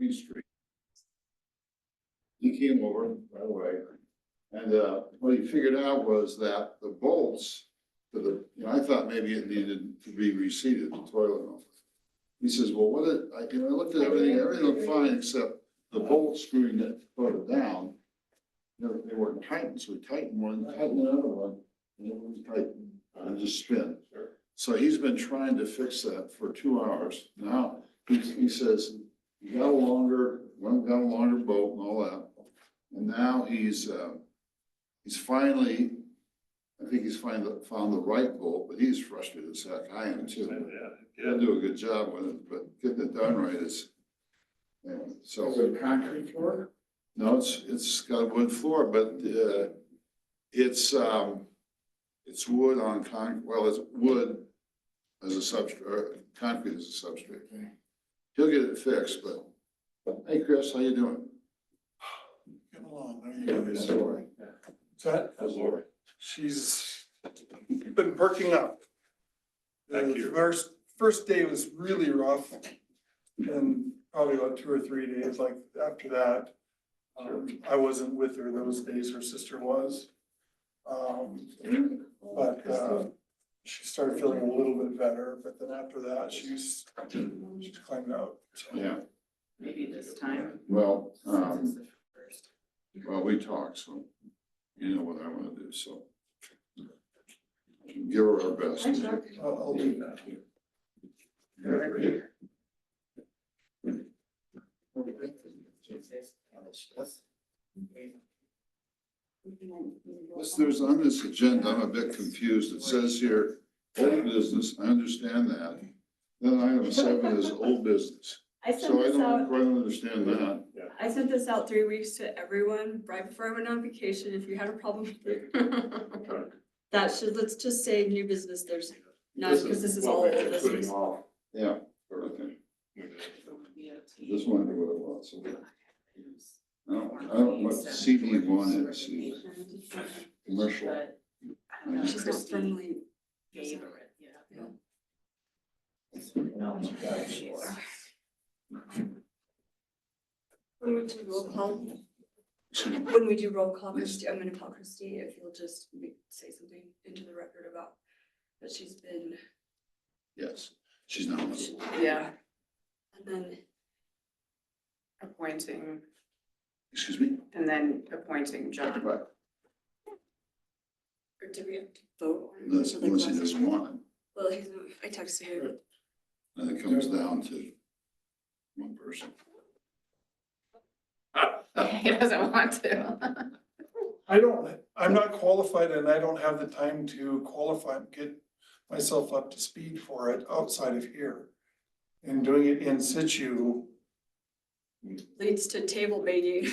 Queen Street. He came over right away, and what he figured out was that the bolts to the, I thought maybe it needed to be reseated, the toilet. He says, well, I looked at everything looked fine except the bolt screwing that put it down. They weren't tightened, so we tightened one, tightened another one, and it was tightened, and just spin. So he's been trying to fix that for 2 hours. Now, he says, he got a longer bolt and all that. And now he's finally, I think he's finally found the right bolt, but he's frustrated as heck. I am too. He'll do a good job with it, but getting it done right is, so. Is it concrete floor? No, it's got a wood floor, but it's wood on well, it's wood as a substrate, or concrete as a substrate. Okay. He'll get it fixed, but hey, Chris, how you doing? Come along, how you doing? How's Lori? What's that? How's Lori? She's been perking up. Thank you. First day was really rough. And probably about 2 or 3 days, like after that, I wasn't with her those days, her sister was. But she started feeling a little bit better, but then after that, she's climbed out. So. Yeah, Maybe this time. well, Since it's the first. well, we talked, so you know what I want to do, so. Give her our best. I'll do that. There's on this agenda, I'm a bit confused. It says here, old business, I understand that. Then item 7 is old business. I sent So I this out, don't understand that. I sent this out 3 weeks to everyone right before I went on vacation. If you had a problem with it. Let's just say new business, there's not, because this is all old business. Yeah, okay. Just wondering what it was. So, I don't know what CD1 is. Commercial. She's not friendly. Favorite, yeah. When we do roll call, Christie, I'm gonna call Christie if you'll just say something into the record about that she's been. Yes, she's not. Yeah. And then, Appointing, Excuse me? and then appointing John. Right, or did we have to vote? on it? unless he doesn't want Well, I texted him. it, and it comes down to one person. He doesn't want to. I'm not qualified and I don't have the time to qualify and get myself up to speed for it outside of here. And doing it in situ, Leads to table baiting.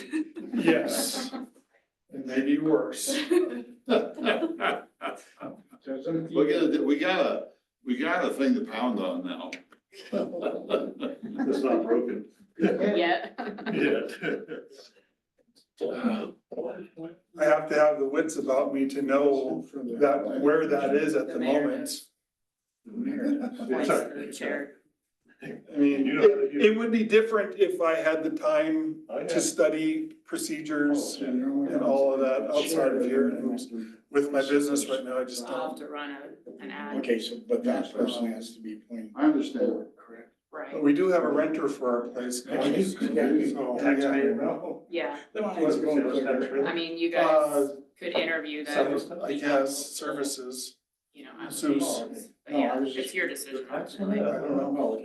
yes, it may be worse. We got a thing to pound on now. It's not broken. Yet. I have to have the wits about me to know that where that is at the moment. Appoints the chair. I mean, it would be different if I had the time to study procedures and all of that outside of here. And with my business right now, I just I'll have don't. to run an ad. Okay, so, but that person has to be appointed. I understand. Correct. Right, But we do have a renter for our place. So, yeah. yeah. I mean, you guys could interview them, I guess, services. you know, as Zeus. well. But yeah, it's your decision. I don't know.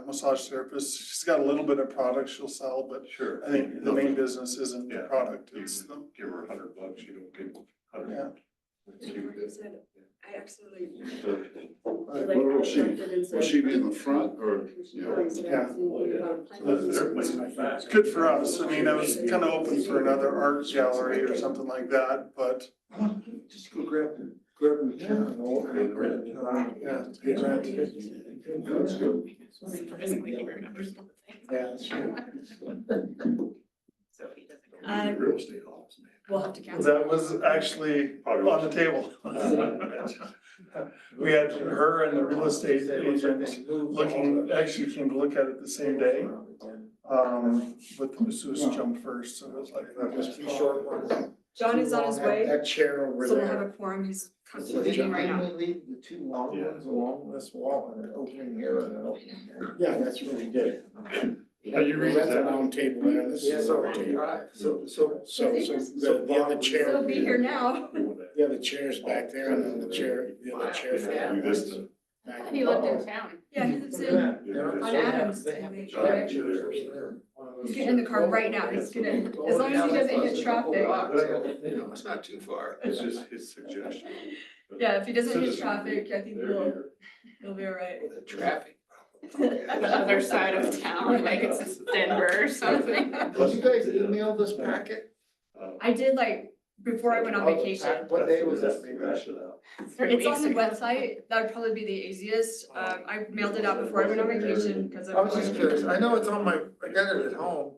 Massage therapist. She's got a little bit of product she'll sell, but Sure. I think the main business isn't the Yeah. product, You it's the, give her $100, you don't give yeah. 100. I said, I accidentally. Where will she be in the front or? Yeah. Yeah. It's good for us. I mean, I was kind of open for another art gallery or something like that, but Just go grab the camera. yeah, it's good rent. That's good. Surprisingly, he remembers all the things. Yeah, that's true. So he doesn't. Real estate office, man. We'll have to cancel. That was actually on the table. We had her and the real estate agent looking, actually came to look at it the same day. But the masseuse jumped first, so it was like, that was Just two short ones. John is on his way, That chair over so we'll have there. a quorum, he's coming So to the did you meeting right now. mainly leave the two long ones along this wall and an opening here and an opening here? Yeah, that's what we did. How you read That's a that? round table there, and this is a round table. So the other chair. He'll be here now. The other chair's back there and then the other chair. Do this to- back He lived in town. Yeah, he lives in, on Adams. I think, right? He's getting in the car right now, he's gonna, as long as he doesn't hit traffic. It's not too far. It's just his suggestion. Yeah, if he doesn't hit traffic, I think he'll be all right. The traffic. The other side of town, like it's Denver or something. Did you guys email this packet? I did like, before I went on vacation. What day was that? It's on the website, that would probably be the easiest. I mailed it out before I went on vacation, because I was just curious, I know it's on my, I got it at home,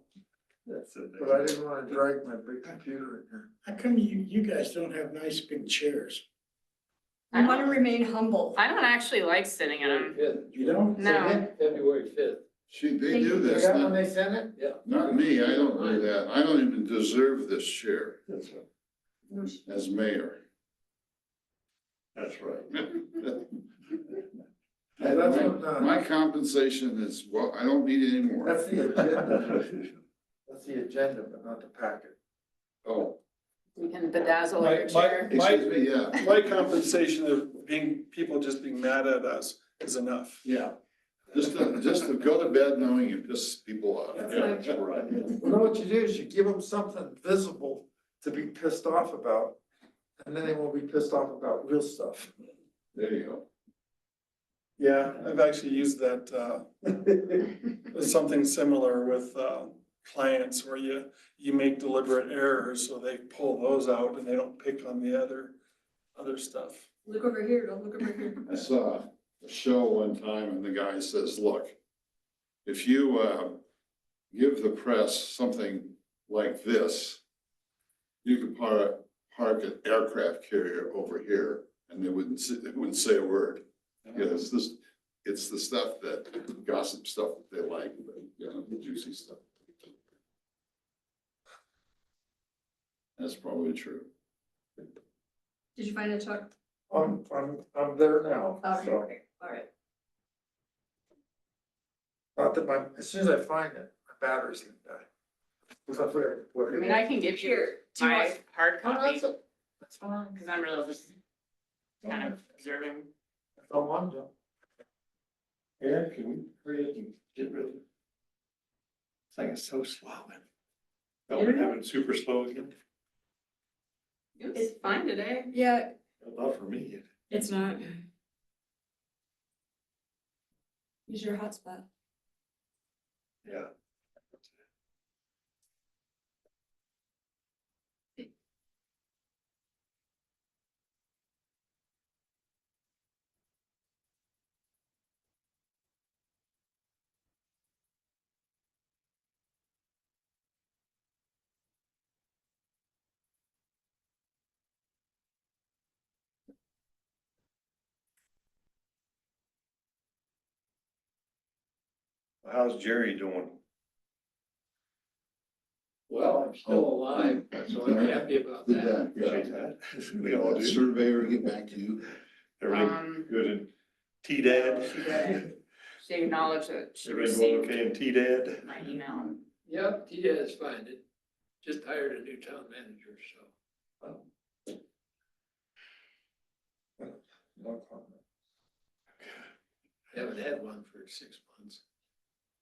That's it. but I didn't wanna drag my big computer in here. How come you guys don't have nice big chairs? I want to remain humble. I don't actually like sitting in them. You don't? No. February fifth. They do this, You got when not, they sent it? not me, I don't do that. I don't even deserve this chair That's right. as mayor. That's right. Yeah, that's what, My compensation is, well, I don't need any more. that's the agenda, that's the agenda, but not the packet. Oh, You can bedazzle My- your my- chair. excuse me, yeah, my compensation of people just being mad at us is enough. yeah. Just to go to bed knowing you piss people off. Yeah, that's right. You know what you do is you give them something visible to be pissed off about, and then they won't be pissed off about real stuff. There you go. Yeah, I've actually used that, something similar with, clients where you make deliberate errors, so they pull those out and they don't pick on the other stuff. Look over here, don't look over here. I saw a show one time and the guy says, look, if you, give the press something like this, you could park an aircraft carrier over here and they wouldn't say a word. Yeah, it's the stuff that gossip stuff that they like, but, you know, the juicy stuff. That's probably true. Did you find it, Chuck? I'm there now, Okay, so, okay, all right. not that as soon as I find it, my battery's gonna die. I mean, I can give you Here, do you my want, hard No, copy, that's fine. because I'm really just kind of observing. That's all I'm doing. Aaron, can we create and get rid of it? This thing is so slow. Oh, we're having super slow again? It's fine today. yeah, Not for me. it's not. Use your hotspot. Yeah. How's Jerry doing? Well, I'm still alive, so I'm happy about Did that. that, Appreciate yeah. that. We all Did that do. surveyor get back to you? Everything good in T-Dad? She acknowledged that she Everything going received okay in T-Dad? my email. Yep, he is fine. It just hired a new town manager, so. No comment. Haven't had one for 6 months.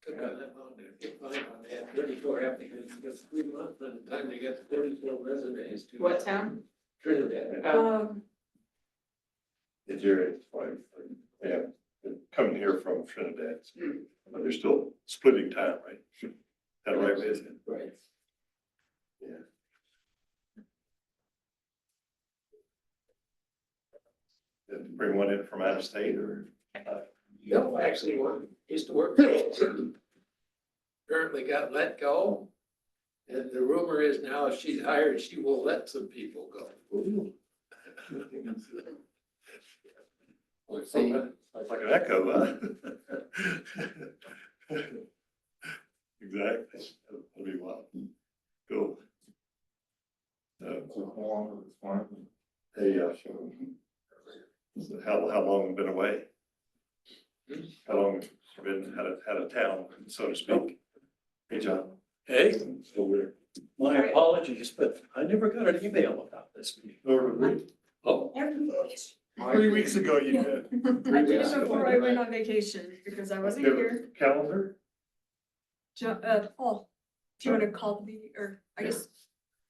Took on that long to get fine on that. 34 applicants, it took 3 months by the time they got 34 resumes to. What town? Trinidad. Yeah, Jerry's wife, yeah, they're coming here from Trinidad, but they're still splitting time, right? That right, is it? Right. Yeah. Did you bring one in from out of state or? No, actually, one used to work for us. Currently got let go. And the rumor is now if she's hired, she will let some people go. See, Sounds like an echo, huh? Exactly. That'll be wild. Cool. Hey, how long have you been away? How long have you been out of town, so to speak? Hey, John. Hey, So we're. my apologies, but I never got an email about this meeting. Oh, 3 weeks ago you did. I did it before I went on vacation because I wasn't here. Calendar? Paul, do you wanna call the meeting, or I guess,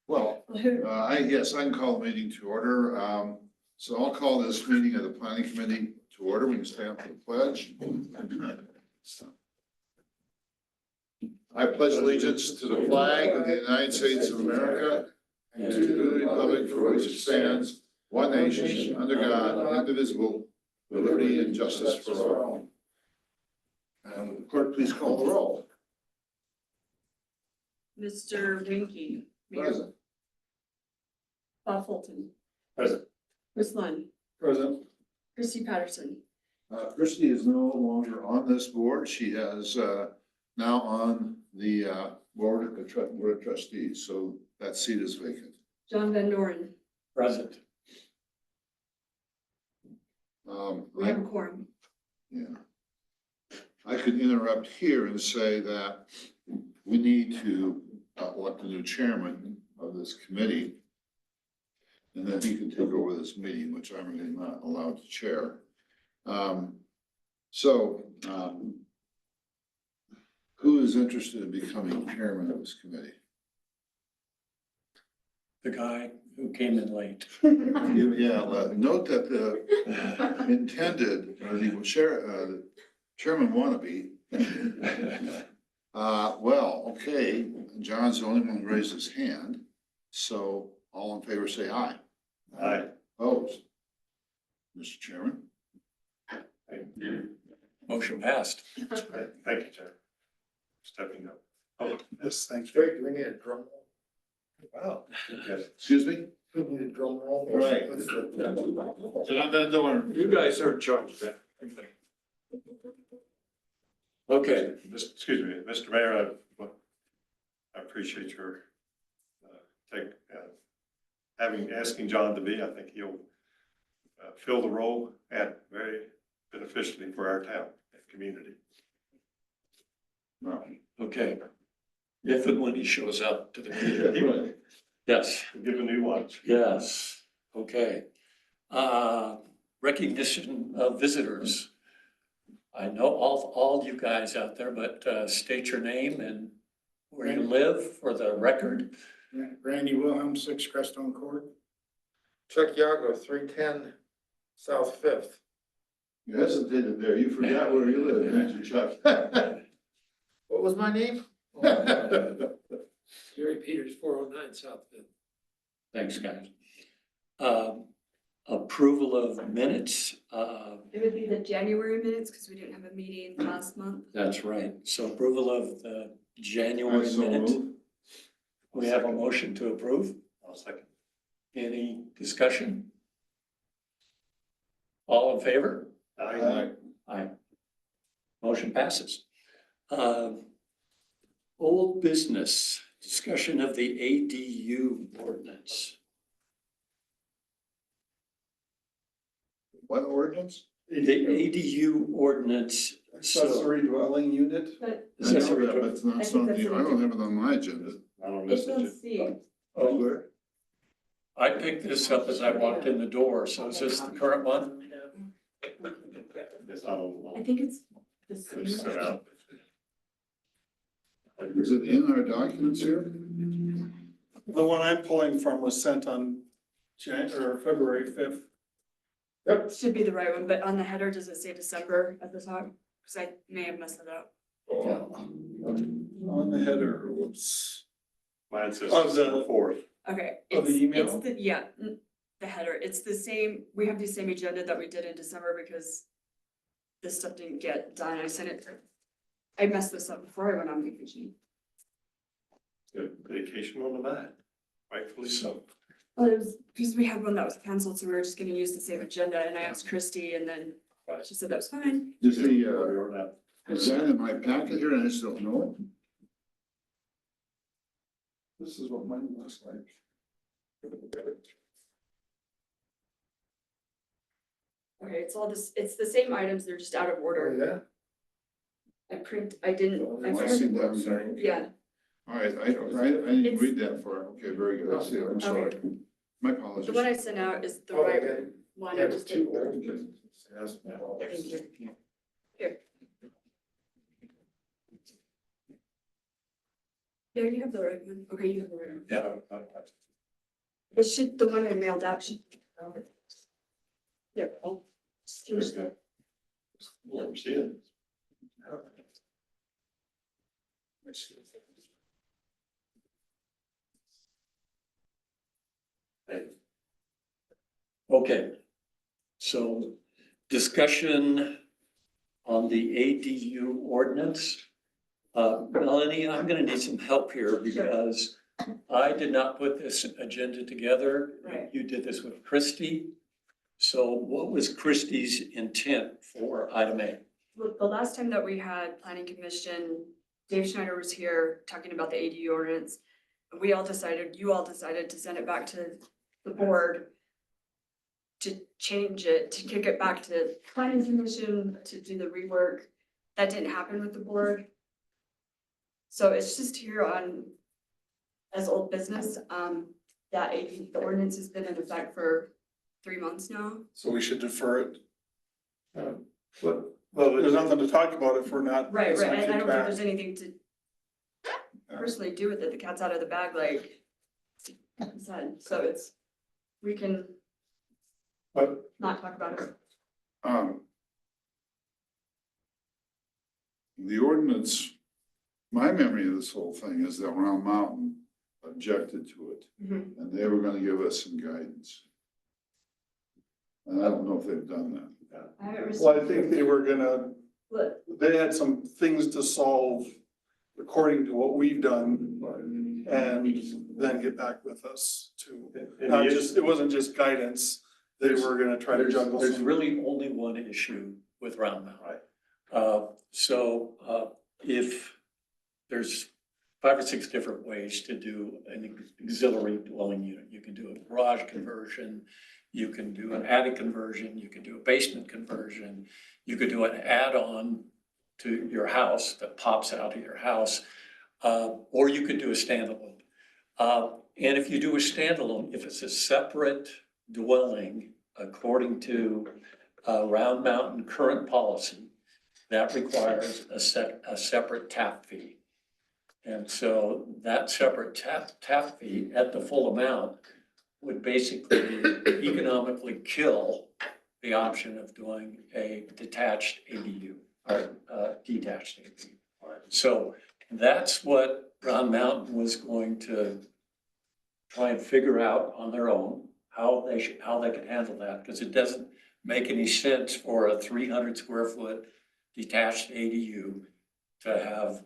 Well, who? yes, I can call the meeting to order. So I'll call this meeting of the planning committee to order. We can stand for the pledge. I pledge allegiance to the flag of the United States of America and to the republic for which it stands, one nation, under God, indivisible, with liberty and justice for all. And clerk, please call the roll. Mr. Winky, Mayor Present. Bob Fulton, Present. Chris Lund, Present. Christy Patterson. Christie is no longer on this board. She has, now on the, board of trustees, so that seat is vacant. John Van Doren, present. we have a quorum. Yeah. I could interrupt here and say that we need to elect a new chairman of this committee. And then he can take over this meeting, which I'm really not allowed to chair. Who is interested in becoming chairman of this committee? The guy who came in late. Yeah, note that the intended, or the chairman wannabe. Well, okay, John's the only one who raised his hand, so all in favor say aye. Aye. Opposed? Mr. Chairman? Thank you. Motion passed. Thank you, Chair. Stepping up. Oh, Yes, thank you. Wait, do we need a drum roll? wow. Yes. Excuse me? We need a drum roll. Right. John Van Doren. You guys are in charge of that. Okay, Excuse me, Mr. Mayor, I appreciate your asking John to be. I think he'll fill the role very beneficially for our town and community. No. okay. If and when he shows up to the meeting. He will Yes, give a new watch. yes, okay. Recognition of visitors. I know all you guys out there, but state your name and where you live for the record. Randy Wilhelm, 6 Crestone Court. Chuck Yago, 310 South Fifth. You hesitated there. You forgot where you live, didn't you, Chuck? What was my name? Jerry Peters, 409 South Fifth. Thanks, guys. Approval of minutes. It would be the January minutes, because we didn't have a meeting last month. That's right. So approval of the January So minutes. moved. We have a motion to approve. I'll second. Any discussion? All in favor? Aye. Aye. Motion passes. Old business, discussion of the ADU ordinance. What ordinance? The ADU ordinance. Accessory dwelling unit. But I know Accessory that, but it's not something, I don't have it on my agenda. I don't it's miss on it. C. Oh, I picked this up as I walked in the door, so is this the current one? Yes, I don't. I think it's the It's same. set out. Is it in our documents here? The one I'm pulling from was sent on February 5th. Should be the right one, but on the header, does it say December at the top? Because I may have messed it up. On the header, whoops. Mine says Of the- December 4th. Okay. Of the it's- email? It's the header. It's the same, we have the same agenda that we did in December because this stuff didn't get done. I sent it. I messed this up before I went on vacation. Good vacation on the mind, rightfully so. Well, it was because we had one that was canceled, so we were just gonna use the same agenda, and I asked Christy, and then She said that's fine. Is is that in my packet here and I just don't know it? This is what mine looks like. Okay, it's all this, it's the same items, they're just out of order. I didn't, I I see printed, that. yeah, All right, I didn't read that far. Okay, very good. I see it. I'm sorry. My apologies. the one I sent out is the Oh, right okay. one, Yeah, I just didn't. Okay. Thank you. Here. Yeah, you have the right one, okay, you have the right one. Yeah. It should, the one I mailed out should. There, oh. Here's the- Never see it. Okay, so discussion on the ADU ordinance. Melanie, I'm gonna need some help here because I did not put this agenda together. Right. You did this with Christie. So what was Christie's intent for item A? Look, the last time that we had planning commission, Dave Schneider was here talking about the ADU ordinance. We all decided, you all decided to send it back to the board to change it, to kick it back to planning commission, to do the rework. That didn't happen with the board. So it's just here on, as old business, that ADU, the ordinance has been in effect for 3 months now. So we should defer it. But, There's nothing to talk about if we're not. Right, it's not right, and I kicked don't think back. there's anything to personally do with it, the cat's out of the bag, like I said, so it's, we can But not talk about it. The ordinance, my memory of this whole thing is that Round Mountain objected to it and they were gonna give us some guidance. And I don't know if they've done that. I haven't received. well, I think they were gonna, Look, they had some things to solve according to what we've done. And then get back with us to, not just, it wasn't just guidance, they were gonna try to juggle There's some. really only one issue with Round Mountain. If there's 5 or 6 different ways to do an auxiliary dwelling unit, you can do a garage conversion, you can do an attic conversion, you can do a basement conversion, you could do an add-on to your house that pops out of your house, or you could do a standalone. And if you do a standalone, if it's a separate dwelling, according to Round Mountain current policy, that requires a separate tap fee. And so that separate tap fee at the full amount would basically economically kill the option of doing a detached ADU or detached ADU. So that's what Round Mountain was going to try and figure out on their own, how they could handle that, because it doesn't make any sense for a 300 square foot detached ADU to have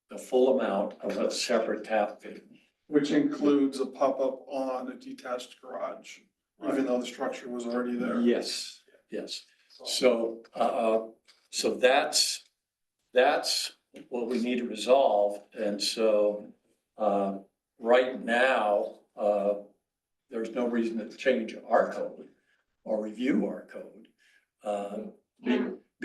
the full amount of a separate tap fee. Which includes a pop-up on a detached garage, even though the structure was already there. Yes, yes. So, so that's what we need to resolve. And so, right now, there's no reason to change our code or review our code.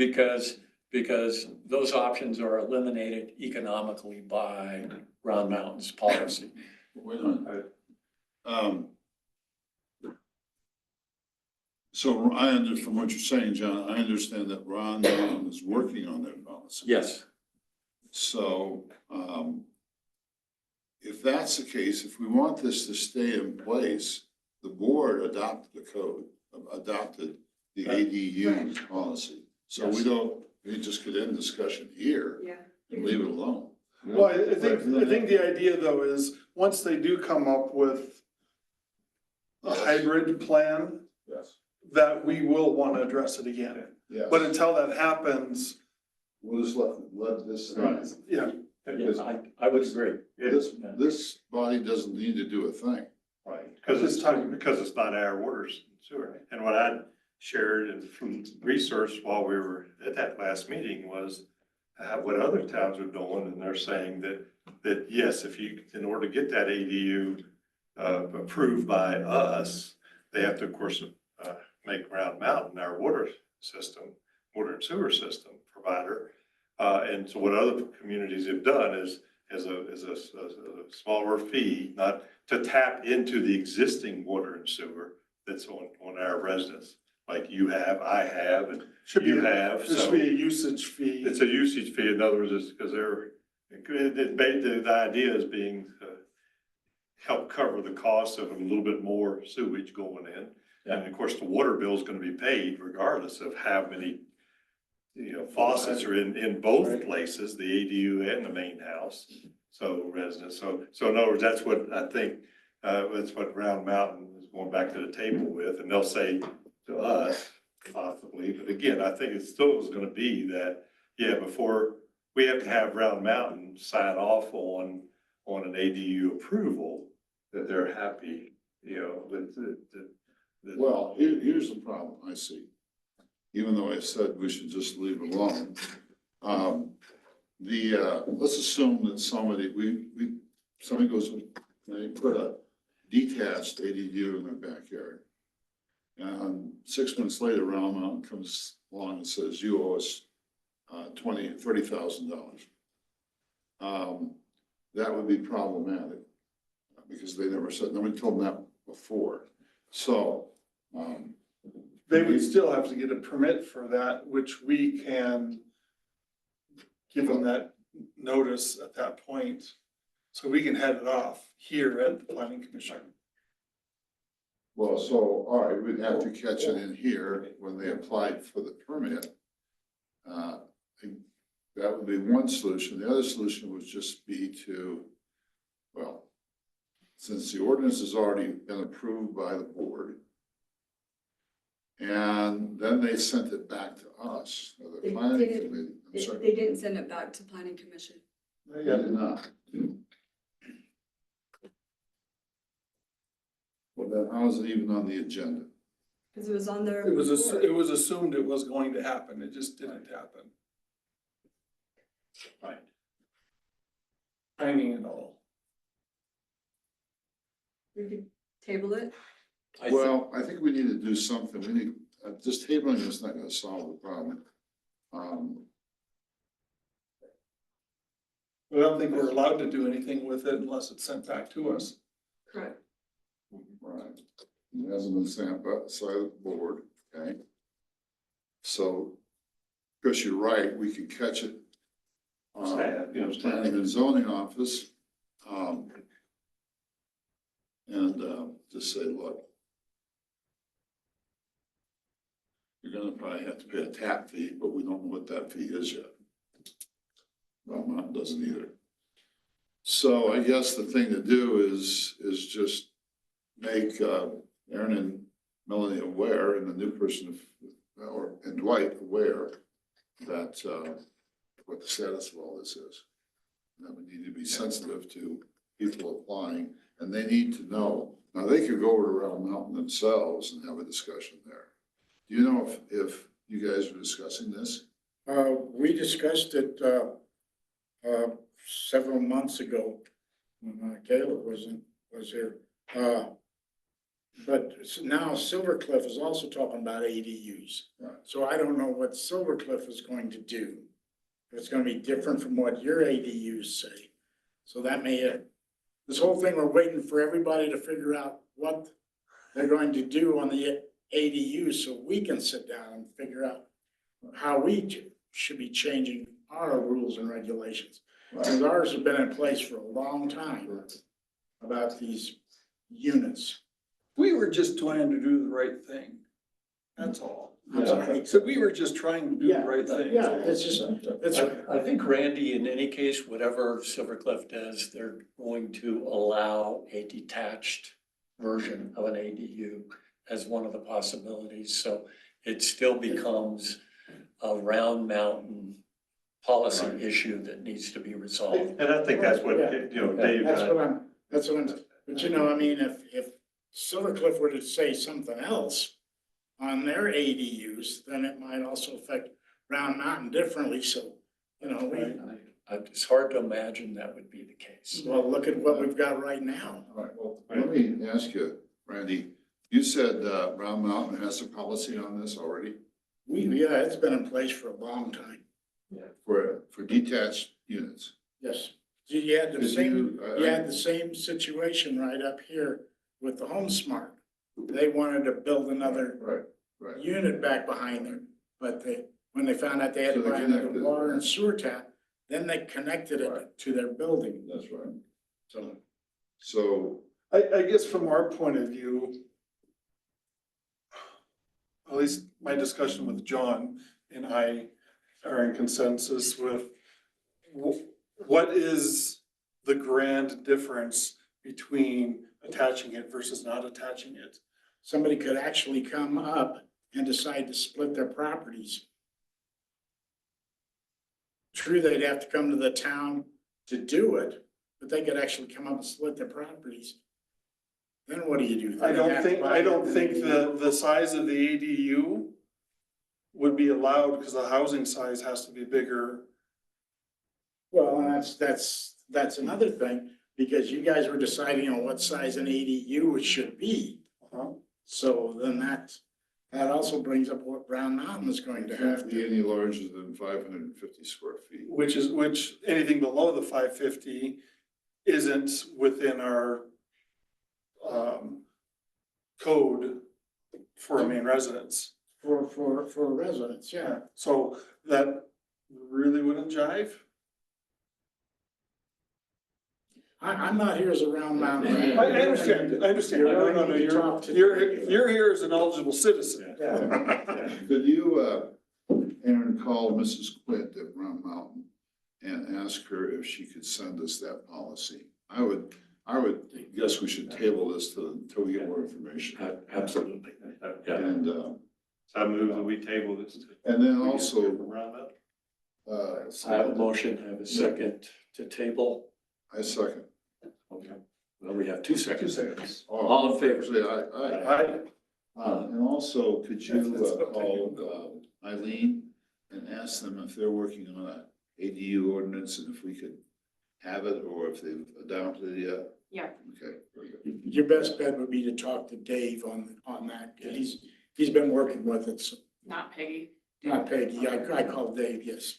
Because those options are eliminated economically by Round Mountain's policy. Wait a minute. So from what you're saying, John, I understand that Round Mountain is working on their policy. Yes. So, if that's the case, if we want this to stay in place, the board adopted the code, adopted the ADU policy. So we just could end discussion here yeah. and leave it alone. Well, I think the idea though is, once they do come up with a hybrid plan, Yes. that we will want to address it again. Yeah. But until that happens, We'll just let this. yeah, Yes, I would agree. This body doesn't need to do a thing. right, because it's not our orders, sewer. And what I'd shared and from research while we were at that last meeting was what other towns are doing, and they're saying that yes, if you, in order to get that ADU approved by us, they have to, of course, make Round Mountain our water and sewer system provider. And so what other communities have done is a smaller fee, not to tap into the existing water and sewer that's on our residents, like you have, I have, and Should be, you have. there should be a usage fee. It's a usage fee. In other words, it's because the idea is being help cover the cost of a little bit more sewage going in. And of course, the water bill is going to be paid regardless of how many, faucets are in both places, the ADU and the main house. So residents, so in other words, that's what I think, that's what Round Mountain is going back to the table with, and they'll say to us, possibly, but again, I think it still is gonna be that, yeah, before, we have to have Round Mountain sign off on an ADU approval, that they're happy, with the. Well, here's the problem I see. Even though I said we should just leave it alone. Let's assume that somebody goes, they put a detached ADU in their backyard. And 6 months later, Round Mountain comes along and says, you owe us $30,000. That would be problematic because they never said, nobody told them that before. So, They would still have to get a permit for that, which we can give them that notice at that point. So we can head it off here at the planning commission. well, so, all right, we'd have to catch it in here when they applied for the permit. That would be one solution. The other solution would just be to, well, since the ordinance has already been approved by the board, and then they sent it back to us, or the They planning didn't- committee. I'm sorry. They didn't send it back to planning commission. They did not. Well, then how is it even on the agenda? Because it was on their. It was, report. it was assumed it was going to happen. It just didn't happen. Right. Timing and all. We could table it. Well, I think we need to do something. We need, just tabling is not gonna solve the problem. I don't think we're allowed to do anything with it unless it's sent back to us. Correct. Right. It hasn't been sent by the board, okay? So, because you're right, we can catch it. Planning and zoning office. And just say, look. You're gonna probably have to pay a tap fee, but we don't know what that fee is yet. Well, Mountain doesn't either. So I guess the thing to do is just make Aaron and Melanie aware, and the new person, and Dwight aware that what the status of all this is. That we need to be sensitive to people applying, and they need to know. Now, they could go over to Round Mountain themselves and have a discussion there. Do you know if you guys were discussing this? We discussed it, several months ago when Caleb was here. But now Silver Cliff is also talking about ADUs. Right. So I don't know what Silver Cliff is going to do. If it's gonna be different from what your ADUs say. So that may, this whole thing, we're waiting for everybody to figure out what they're going to do on the ADUs so we can sit down and figure out how we should be changing our rules and regulations. Because ours have been in place for a long time about these units. We were just trying to do the right thing. That's all. I'm sorry. So we were just trying to do the right thing. Yeah, it's just, it's, I think, Randy, in any case, whatever Silver Cliff does, they're going to allow a detached version of an ADU as one of the possibilities. So it still becomes a Round Mountain policy issue that needs to be resolved. And I think that's what, Dave. but I mean, if Silver Cliff were to say something else, on their ADUs, then it might also affect Round Mountain differently, so, you know, It's hard to imagine that would be the case. well, look at what we've got right now. All right, well, let me ask you, Randy, you said, Round Mountain has a policy on this already Yeah, it's been in place for a long time, for detached units? yes. You had the Could same, you, you had the same situation right up here with the Home Smart. They wanted to build another Right, right. unit back behind there, but when they found out they had to So they buy another connected it. water and sewer tap, then they connected it Right. to their building, That's right. so. So, I guess from our point of view, at least my discussion with John and I are in consensus with what is the grand difference between attaching it versus not attaching it? Somebody could actually come up and decide to split their properties. True, they'd have to come to the town to do it, but they could actually come up and split their properties. Then what do you do? I don't think the size of the ADU would be allowed because the housing size has to be bigger. Well, and that's another thing, because you guys were deciding on what size an ADU it should be. So then that also brings up what Brown Mountain is going to have can't be to. any larger than 550 square feet. Which anything below the 550 isn't within our code for a main residence. For residents, yeah. So that really wouldn't jive? I'm not here as a Round Mountain. I understand. No, you're here as an eligible citizen. Could you, Aaron, call Mrs. Quint at Round Mountain and ask her if she could send us that policy? I would guess we should table this until we get more information. Absolutely. Yeah. And, So I move that we table this. and then also, Round up. I have a motion, I have a second to table. I second. Okay. Well, we have 2 seconds. All in favor? Actually, I. And also, could you call Eileen and ask them if they're working on an ADU ordinance and if we could have it or if they've adopted it yet? Yeah. Okay, very good. Your best bet would be to talk to Dave on that, because he's been working with it, so, Not Peggy. not Peggy, I called Dave, yes.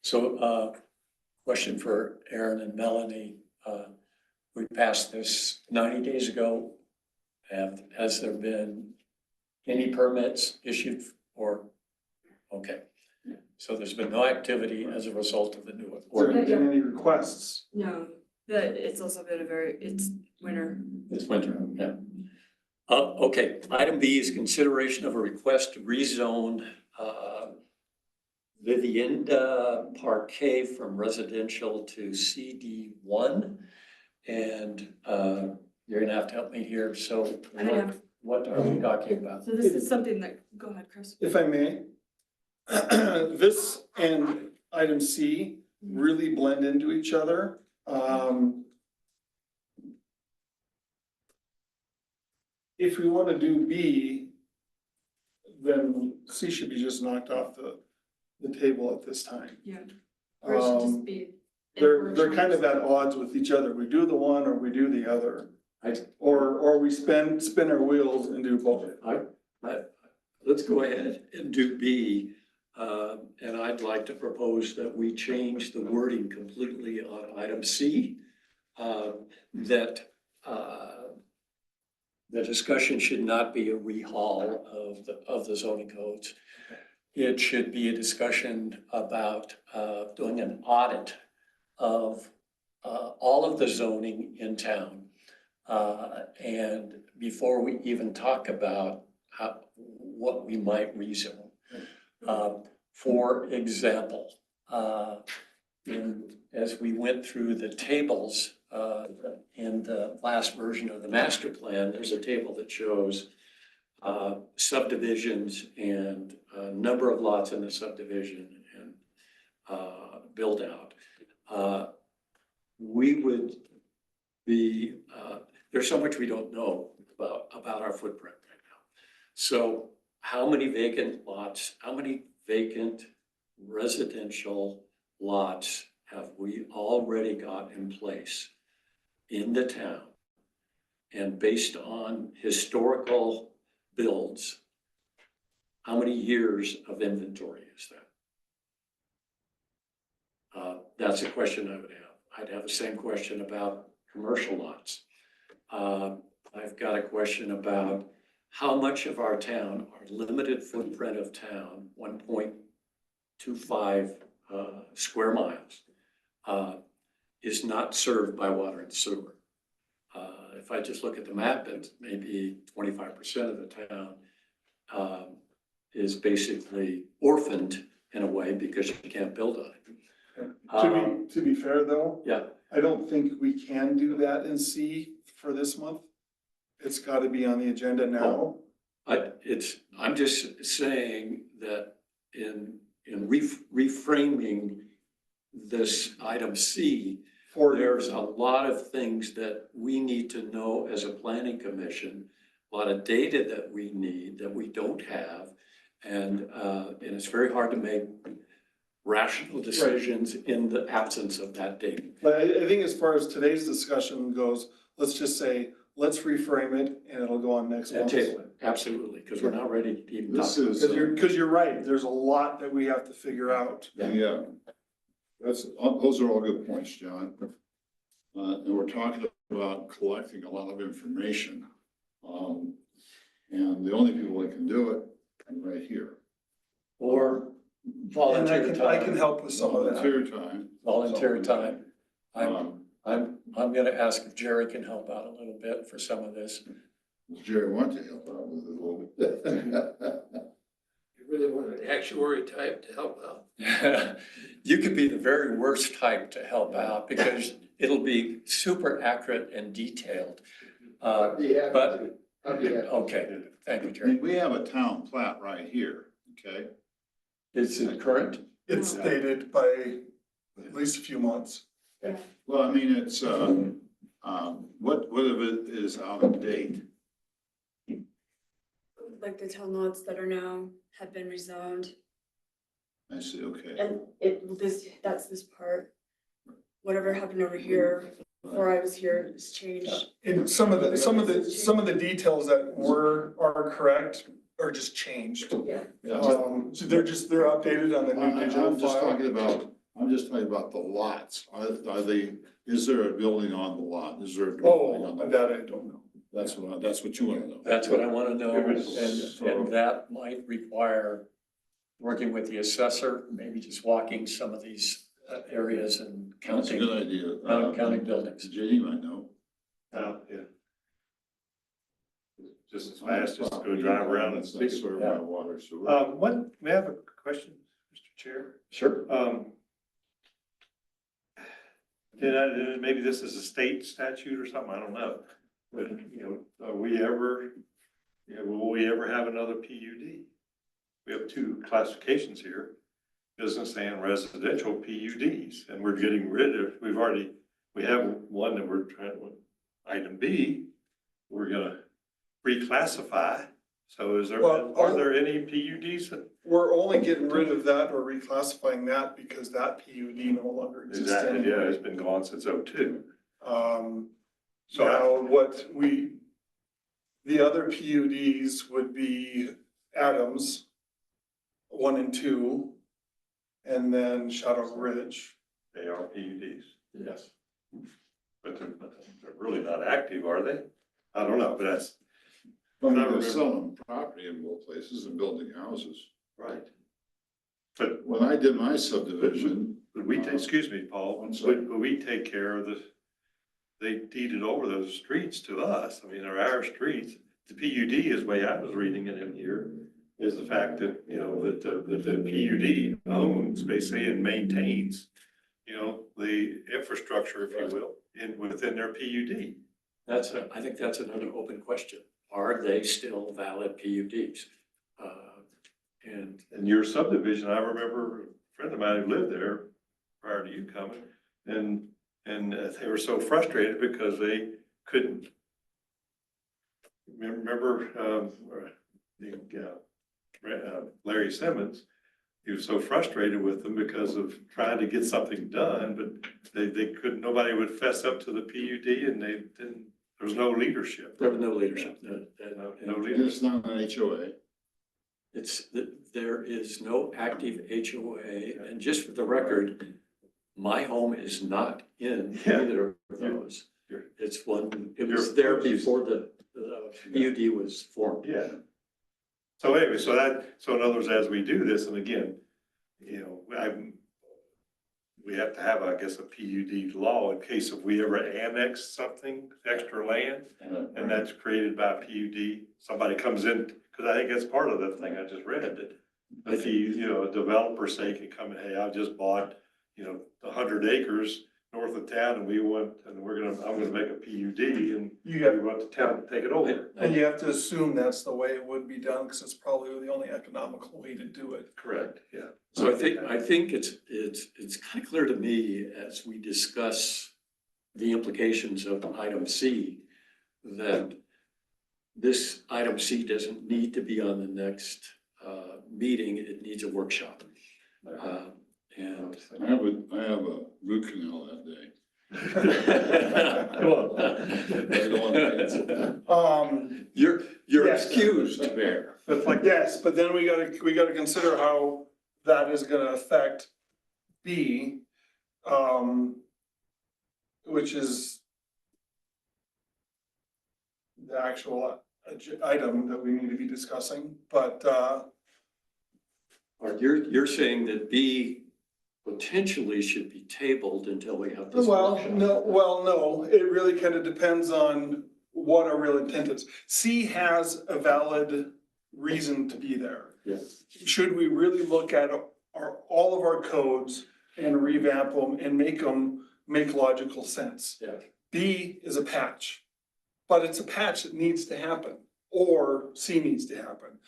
So, question for Aaron and Melanie. We passed this 90 days ago. Has there been any permits issued or, okay. So there's been no activity as a result of the new Has there ordinance. been any requests? No, it's also been it's winter. It's winter, yeah. Okay, item B is consideration of a request to rezone, Vivienda Parquet from residential to CD1. And, you're gonna have to help me here, so I know. what are we talking about? So this is something that, go ahead, Chris. If I may. This and item C really blend into each other. If we want to do B, then C should be just knocked off the table at this time. Yeah. Or it should just Um, be. They're kind of at odds with each other. We do the one or we do the other. Or we spin our wheels and do both. Let's go ahead and do B. And I'd like to propose that we change the wording completely on item C. That the discussion should not be a rehaul of the zoning codes. It should be a discussion about doing an audit of all of the zoning in town. And before we even talk about what we might rezone. For example, as we went through the tables in the last version of the master plan, there's a table that shows subdivisions and number of lots in the subdivision and build out. We would be, there's so much we don't know about our footprint right now. So how many vacant lots, how many vacant residential lots have we already got in place in the town? And based on historical builds, how many years of inventory is that? That's a question I would have. I'd have the same question about commercial lots. I've got a question about how much of our town, our limited footprint of town, 1.25 square miles, is not served by water and sewer. If I just look at the map, it's maybe 25% of the town is basically orphaned in a way because you can't build on it. To be fair though, Yeah, I don't think we can do that in C for this month. It's gotta be on the agenda now. I'm just saying that in reframing this item C, there's a lot of things that we need to know as a planning commission, a lot of data that we need that we don't have. And it's very hard to make rational decisions in the absence of that data. But I think as far as today's discussion goes, let's just say, let's reframe it and it'll go on next And month. table it, absolutely, because we're not ready to even talk. This is, Cause you're right, there's a lot that we have to figure out. yeah, those are all good points, John. And we're talking about collecting a lot of information. And the only people that can do it are right here. Or And volunteer I can time, help with some of that. Volunteer time. volunteer time. Um, I'm gonna ask if Jerry can help out a little bit for some of this. Does Jerry want to help out with it a little bit? You really want an actuary type to help out? You could be the very worst type to help out because it'll be super accurate and detailed. But, okay, thank you, I Jerry. mean, we have a town plat right here, okay? Is it current? It's dated by at least a few months. Well, I mean, it's, what of it is out of date? Like the town lots that are now have been rezoned, I see, okay. and that's this part. Whatever happened over here before I was here is changed. And some of the details that are correct are just changed. Yeah. So they're updated on the new digital I'm just file. talking about the lots. Are they, is there a building on the lot? Is there a dwelling on the lot? That I don't know. That's what you want to know. That's what I want to know, It was- and that might require working with the assessor, maybe just walking some of these areas and That's a counting. good idea. Counting buildings. JD might know. Yeah. Just as fast as to go drive around and That's not see. served by water sewer. May I have a question, Mr. Chair? Sure. Maybe this is a state statute or something, I don't know. But, will we ever have another PUD? We have two classifications here, business and residential PUDs, and we're getting rid of, we have one that we're trying, item B, we're gonna reclassify. So are there any PUDs that? We're only getting rid of that or reclassifying that because that PUD no longer exists Exactly, yeah, anyway. it's been gone since '02. So now the other PUDs would be Adams 1 and 2, and then Shadow Ridge. They are PUDs, Yes. but they're really not active, are they? I don't know, but that's Well, I they're remember- selling property in both places and building houses. right. But When I did my subdivision, would we, excuse me, Paul, I'm sorry. would we take care of they deeded over those streets to us. I mean, they're our streets. The PUD is the way I was reading it in here, is the fact that, that the PUD owns basically and maintains, the infrastructure, if you will, within their PUD. I think that's another open question. Are they still valid PUDs? In your subdivision, I remember a friend of mine who lived there prior to you coming, and they were so frustrated because they couldn't remember, Larry Simmons, he was so frustrated with them because of trying to get something done, but they couldn't, nobody would fess up to the PUD and they didn't, there was no leadership. There was no leadership. No And leadership. it's not an HOA. There is no active HOA, and just for the record, my home is not in Yeah. either of those. You're- It's one, it You're- was there before the PUD was formed. Yeah. So anyway, so in other words, as we do this, and again, you know, we have to have, I guess, a PUD law in case if we ever annex something, extra land, and that's created by PUD, somebody comes in, because I think that's part of the thing I just read, that if a developer say can come and, hey, I just bought, 100 acres north of town and I'm gonna make a PUD and You got, we want the town to take it over. and you have to assume that's the way it would be done, because it's probably the only economical way to do it. Correct, yeah. So I think it's kind of clear to me as we discuss the implications of item C, that this item C doesn't need to be on the next meeting, it needs a workshop. And I have a root canal that day. Yes. You're excused, Mayor. But yes, but then we gotta consider how that is gonna affect B, which is the actual item that we need to be discussing, but, Or you're saying that B potentially should be tabled until we have this workshop? no, it really kind of depends on what our real intent is. C has a valid reason to be there. Yes. Should we really look at all of our codes and revamp them and make logical sense? Yeah. B is a patch, but it's a patch that needs to happen, or C needs to happen.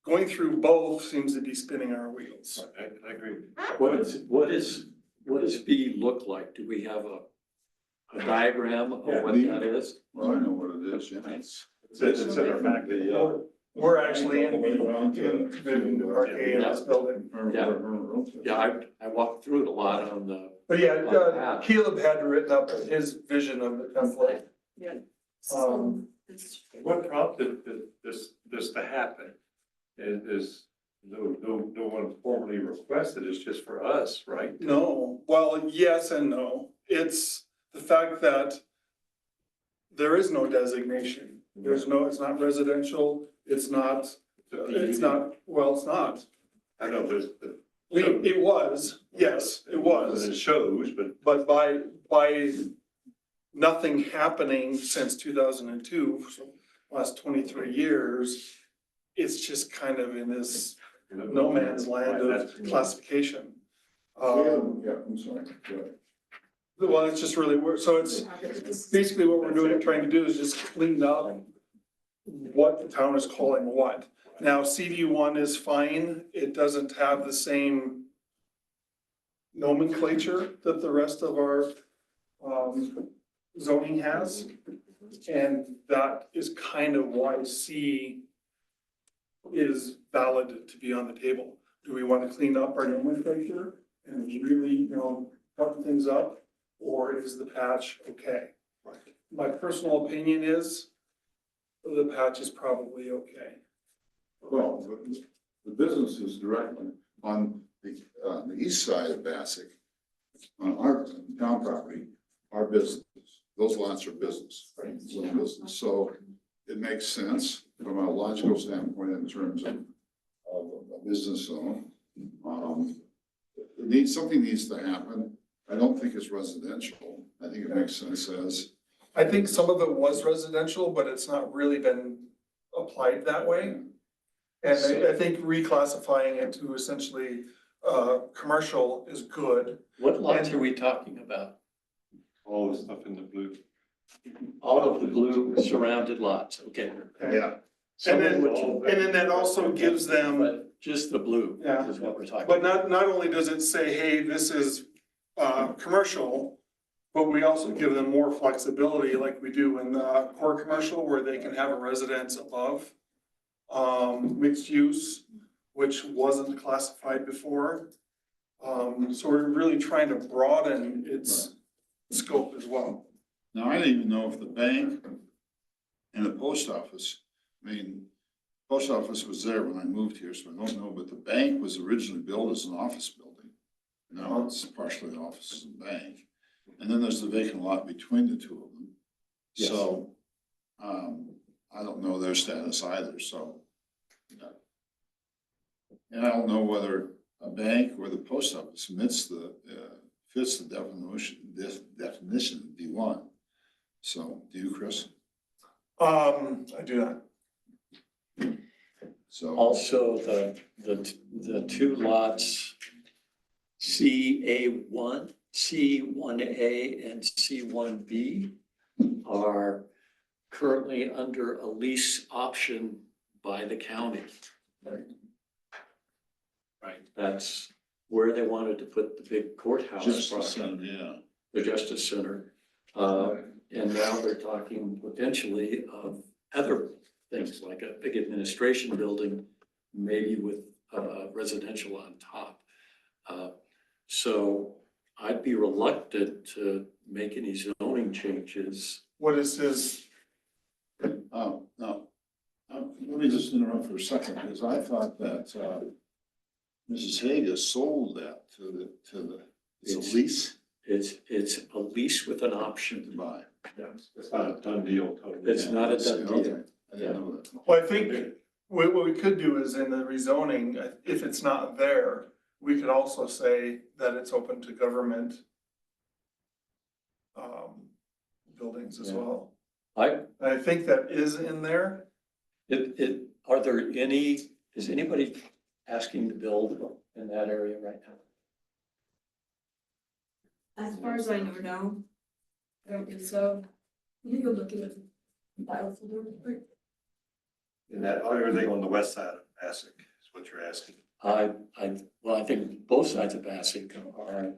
Going through both seems to be spinning our wheels. I agree. What does B look like? Do we have a diagram of what that is? Well, I know what it is, yeah. It's in our fact, We're actually in Vision to Parquet in this building. Yeah, I walked through it a lot on the, But yeah, Caleb had written up his vision of the template. what prompted this to happen? Is no one formally requested, it's just for us, right? No, well, yes and no. It's the fact that there is no designation. It's not residential, it's not. I know there's, It was, yes, it was. it shows, but But by nothing happening since 2002, so last 23 years, it's just kind of in this no man's land of classification. Yeah, I'm sorry. Go ahead. Well, it's just really, so it's basically what we're doing, trying to do is just clean up what the town is calling what. Now, CD1 is fine. It doesn't have the same nomenclature that the rest of our zoning has. And that is kind of why C is valid to be on the table. Do we want to clean up our nomenclature and really, button things up? Or is the patch okay? My personal opinion is the patch is probably okay. Well, the business is directly on the east side of Bassick, on our town property, our business, those lots are business. It's a business, so it makes sense from a logical standpoint in terms of a business zone. Something needs to happen. I don't think it's residential. I think it makes sense as. I think some of it was residential, but it's not really been applied that way. And I think reclassifying it to essentially, commercial is good. what lots are we talking about? all the stuff in the blue. All of the blue surrounded lots, okay. Yeah. And then that also gives them, But just the blue Yeah. is what we're talking but about. not only does it say, hey, this is, commercial, But we also give them more flexibility like we do in the core commercial where they can have a residence above. Mixed use, which wasn't classified before. So we're really trying to broaden its scope as well. Now, I didn't even know if the bank and the post office, I mean, post office was there when I moved here, so I don't know, but the bank was originally built as an office building. Now it's partially offices and bank. And then there's the vacant lot between the two of them. Yes. So, I don't know their status either, so. And I don't know whether a bank or the post office fits the definition of D1. So, do you, Chris? I do not. So, Also, the two lots, CA1, C1A and C1B are currently under a lease option by the county. Right, that's where they wanted to put the big courthouse just, project, yeah. the Justice Center. And now they're talking potentially of other things like a big administration building, maybe with residential on top. So I'd be reluctant to make any zoning changes. What is his, Oh, no. Let me just interrupt for a second, because I thought that, Mrs. Haga sold that to the, it's a lease It's a lease with an to option. buy. It's not a done deal totally. It's not a done Okay, deal. I didn't know that. well, I think what we could do is in the rezoning, if it's not there, we could also say that it's open to government buildings as Yeah. well. I, I think that is in there. are there any, is anybody asking to build in that area right now? As far as I know, no. I don't think so. You can go look at it. File folder. And that, everything on the west side of Pasek is what you're asking. Well, I think both sides of Bassick are,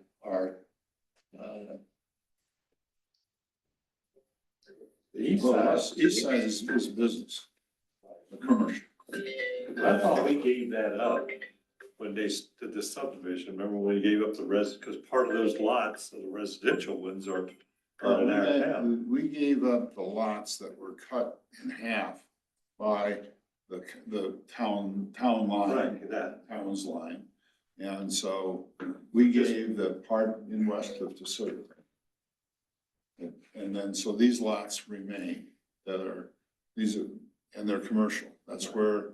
the east Well, side. east side is business, a commercial. I thought we gave that up when they did the subdivision. Remember when we gave up the because part of those lots, the residential ones are in our town. We gave up the lots that were cut in half by the town line. Right, that. Town's line. And so we gave the part in Westcliff to Silver. And then, so these lots remain that are, and they're commercial. That's where,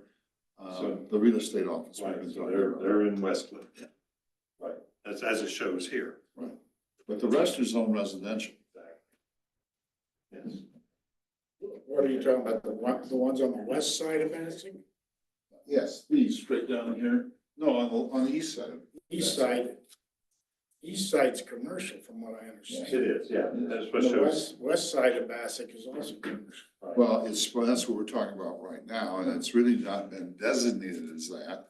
the real estate office. we've Right, been so talking they're, about. they're in Westcliff. Yeah. Right, that's as it shows here. Right. But the rest are zone residential. Yes. What are you talking about, the ones on the west side of Madison? Yes, these straight down here. No, on the east side. East side's commercial from what I It understand. is, yeah, that's what The shows. west side of Bassick is also commercial. Well, that's what we're talking about right now, and it's really not been designated as that.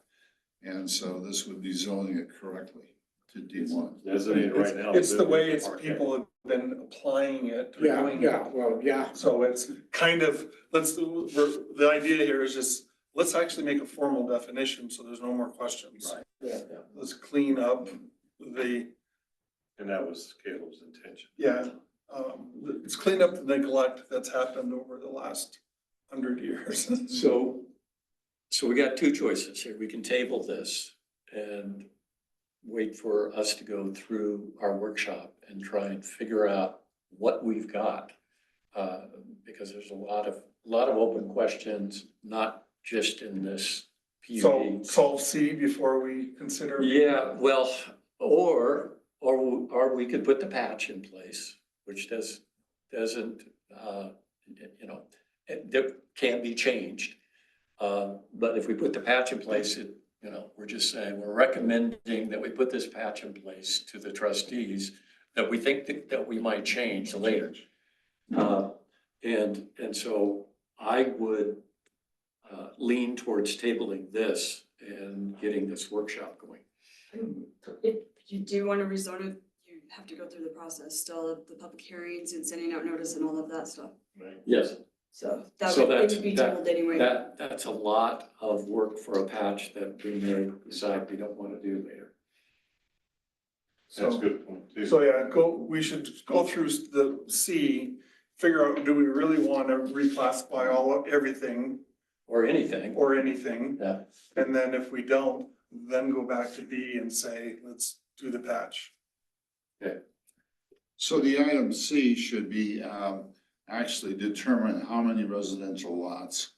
And so this would be zoning it correctly to D1. Designated right now. It's the way it's Park. people have been applying it. or Yeah, doing it. yeah, well, yeah. So it's kind of, the idea here is just, let's actually make a formal definition so there's no more questions. Right. Yeah. Let's clean up the, And that was Caleb's intention. yeah, let's clean up the neglect that's happened over the last 100 years. So we got two choices here. We can table this and wait for us to go through our workshop and try and figure out what we've got. Because there's a lot of open questions, not just in this So PUD. solve C before we consider. Yeah, well, or we could put the patch in place, which doesn't, that can be changed. But if we put the patch in place, we're just saying, we're recommending that we put this patch in place to the trustees that we think that we might change later. And so I would lean towards tabling this and getting this workshop going. If you do want to rezone it, you have to go through the process still of the public hearings and sending out notice and all of that stuff. Yes, So So it would be told anyway. that's a lot of work for a patch that we may decide we don't want to do later. That's a So, good point too. so yeah, we should go through the C, figure out, do we really want to reclassify everything Or anything. or anything? Yeah. And then if we don't, then go back to D and say, let's do the patch. So the item C should be, actually determine how many residential lots,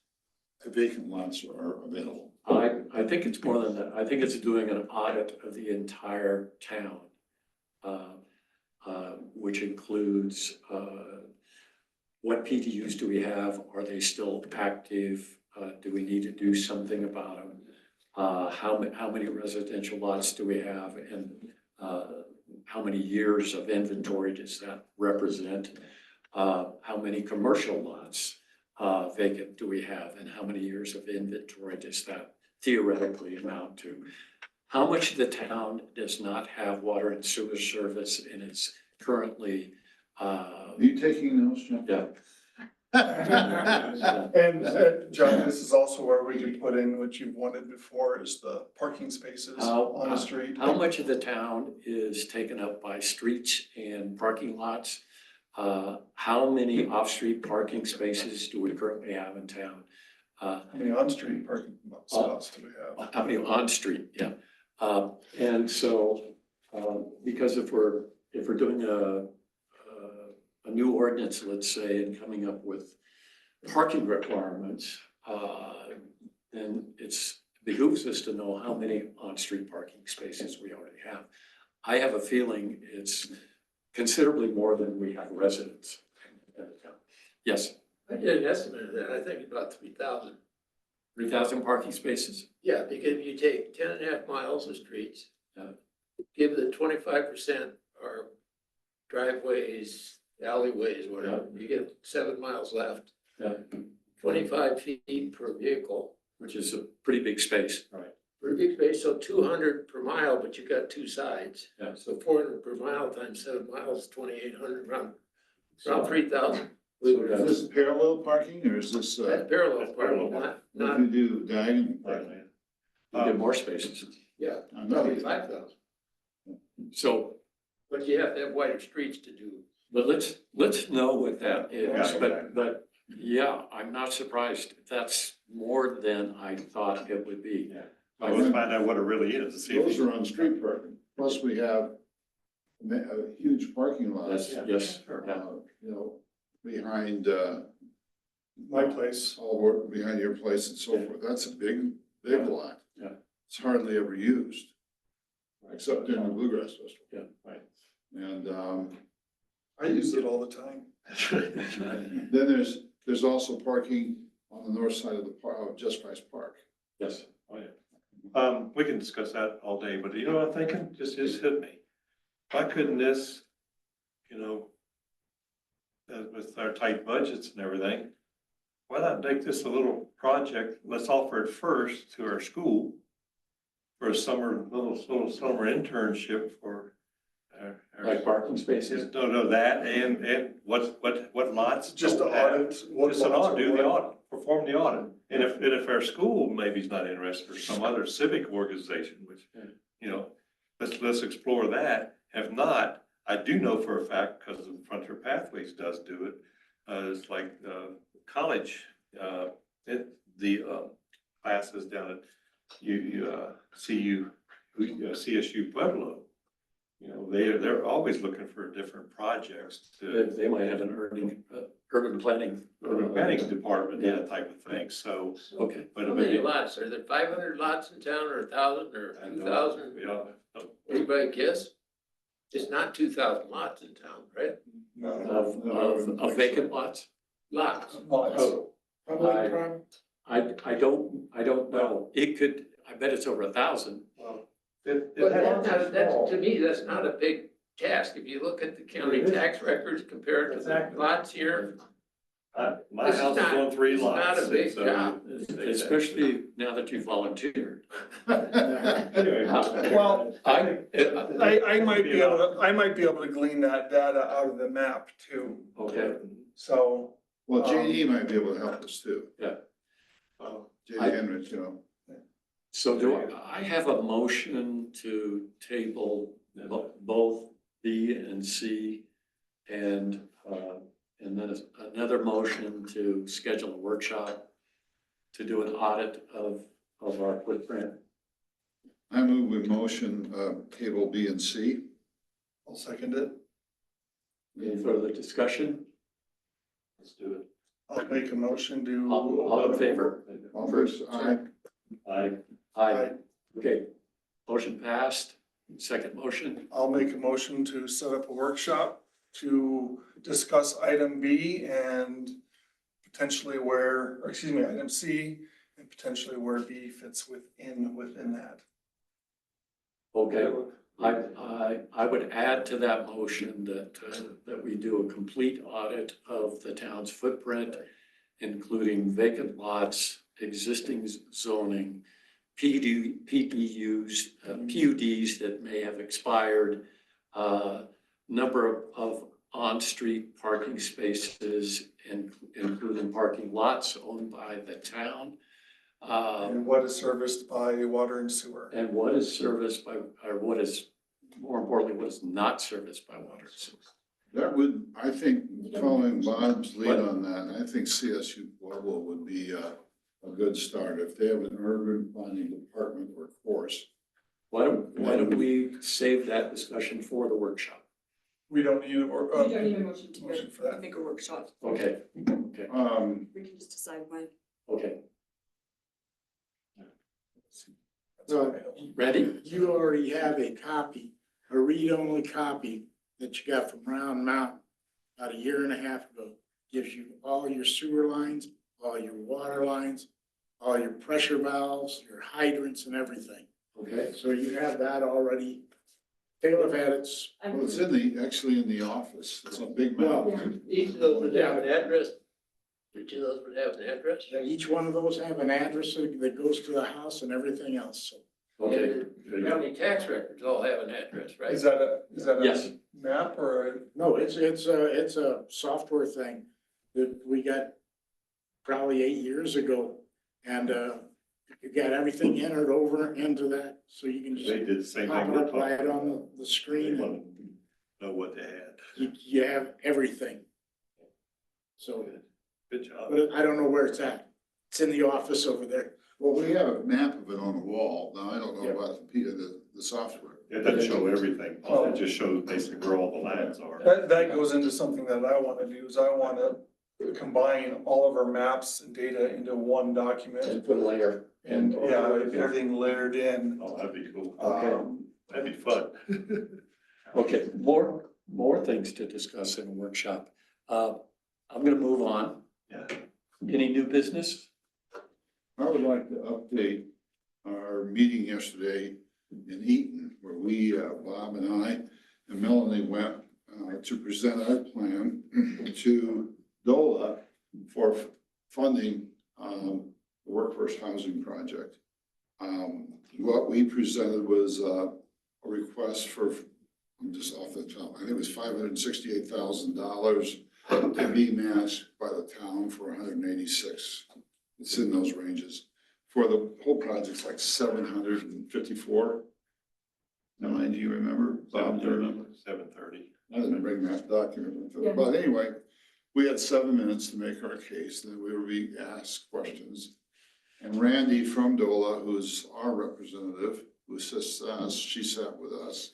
vacant lots are available. I think it's more than that. I think it's doing an audit of the entire town. Which includes, what PDUs do we have? Are they still active? Do we need to do something about them? How many residential lots do we have? And, how many years of inventory does that represent? How many commercial lots, vacant do we have? And how many years of inventory does that theoretically amount to? How much of the town does not have water and sewer service and is currently, Are you taking notes, John? yeah. And John, this is also where we can put in what you've wanted before is the parking spaces on the street. How much of the town is taken up by streets and parking lots? How many off-street parking spaces do we currently have in town? How many on-street parking spots do we have? How many on-street, yeah. And so, because if we're doing a new ordinance, let's say, and coming up with parking requirements, then it's behooves us to know how many on-street parking spaces we already have. I have a feeling it's considerably more than we have residents. Yes, I did an estimate of that, I think about 3,000. 3,000 parking spaces. Yeah, because you take 10.5 miles of streets. Yeah. Give the 25% are driveways, alleyways, whatever, you get 7 miles left. Yeah. 25 feet per vehicle, Which is a pretty big space. pretty big space, so 200 per mile, but you got two sides. Yeah. So 400 per mile times 7 miles, 2,800, around 3,000. Is this parallel parking or is this, That's parallel That's parking, parallel. not, what do you do, diagonal parking? We get more spaces. yeah, I know probably you- 5,000. So, But you have to have wider streets to do. but let's know what that is, Yeah. but yeah, I'm not surprised. That's more than I thought it would be. Well, let's find out what it really is to see. Those are on street parking. Plus we have a huge parking lot. Yes, yes, yeah. You know, behind, My place. all behind your place and so forth. That's a big lot. Yeah. It's hardly ever used, except during the Bluegrass Festival. Yeah, right. And, I use it all the time. then there's also parking on the north side of the park, of Just Price Park. Yes. We can discuss that all day, but you know what I'm thinking? Just hit me. Why couldn't this, you know, with our tight budgets and everything, why not make this a little project? Let's offer it first to our school for a little summer internship for our. Like parking spaces? No, that and what lots? Just to don't have. audit. what Just an lots audit, are do the what. audit, perform the audit. And if our school maybe is not interested, or some other civic organization, which, you know, let's explore that. If not, I do know for a fact, because the Frontier Pathways does do it, it's like, college, classes down at CSU Pueblo. You know, they're always looking for different projects to. They might have an urban planning. Urban planning department, that type of thing, so. Okay. But How many lots? Are there 500 lots in town or 1,000 or 2,000? Yeah, Anybody guess? It's not 2,000 lots in town, right? Of vacant lots? Lots. Oh, Public prom- I don't know. It could, I bet it's over 1,000. But that's, to me, that's not a big task. If you look at the county tax records compared to the lots here, My house is on 3 It's not lots. a big so job. Especially now that you volunteered. Anyway, Well, I, I might be able to glean that data out of the map too, okay, so. Well, JD might be able to help us too. Oh, JD Henrich, you know. so I have a motion to table both B and C and then another motion to schedule a workshop to do an audit of our footprint. I move with motion, table B and C. I'll second it. Any further discussion? let's do it. I'll make a motion to. All in favor? All first, aye. Aye. Okay, motion passed. Second motion, I'll make a motion to set up a workshop to discuss item B and potentially item C, and potentially where B fits within that. okay. I would add to that motion that we do a complete audit of the town's footprint, including vacant lots, existing zoning, PDUs, PUDs that may have expired, number of on-street parking spaces, including parking lots owned by the town. And what is serviced by water and sewer. And what is serviced by, or what is, more importantly, what is not serviced by water and sewer. That would, I think, following Bob's lead on that, I think CSU Pueblo would be a good start if they have an urban planning department or course. Why don't we save that discussion for the workshop? We don't need, You don't need a motion motion for that. make a workshop. Okay, We can just decide when. okay. So Ready? you already have a copy, a read-only copy that you got from Round Mountain about a year and a half ago. Gives you all your sewer lines, all your water lines, all your pressure valves, your hydrants and everything. Okay. So you have that already. Taylor had its, Well, it's actually in the office. It's a big map. well, Each of those would have an address. Each of those would have an address. each one of those have an address that goes to the house and everything else, so. Okay. The county tax records all have an address, right? Is that a Yes. map or a? No, it's a software thing that we got probably 8 years ago. And, you got everything entered over into that, so you can They just did the same pop thing. it we're up right talking on about. the They screen wanted and to know what they had. you have everything. So, Good job. but I don't know where it's at. It's in the office over there. Well, we have a map of it on the wall. Now, I don't know about the software. It doesn't show everything. It just shows basically where all the lands are. That goes into something that I wanna do, is I wanna combine all of our maps and data into one document. And put a layer. And, yeah, everything layered in. Oh, that'd be cool. Okay. That'd be fun. Okay, more things to discuss in a workshop. I'm gonna move on. Yeah. Any new business? I would like to update our meeting yesterday in Eaton, where we, Bob and I and Melanie went to present our plan to DOLA for funding the workforce housing project. What we presented was a request for, I'm just off the top, I think it was $568,000 to be matched by the town for 186. It's in those ranges. For the whole project's like 754. Now, do you remember? Bob, do you remember? 7:30. I didn't bring that document with Yeah. it, but anyway, we had 7 minutes to make our case, then we would be asked questions. And Randy from DOLA, who's our representative, who assists us, she sat with us.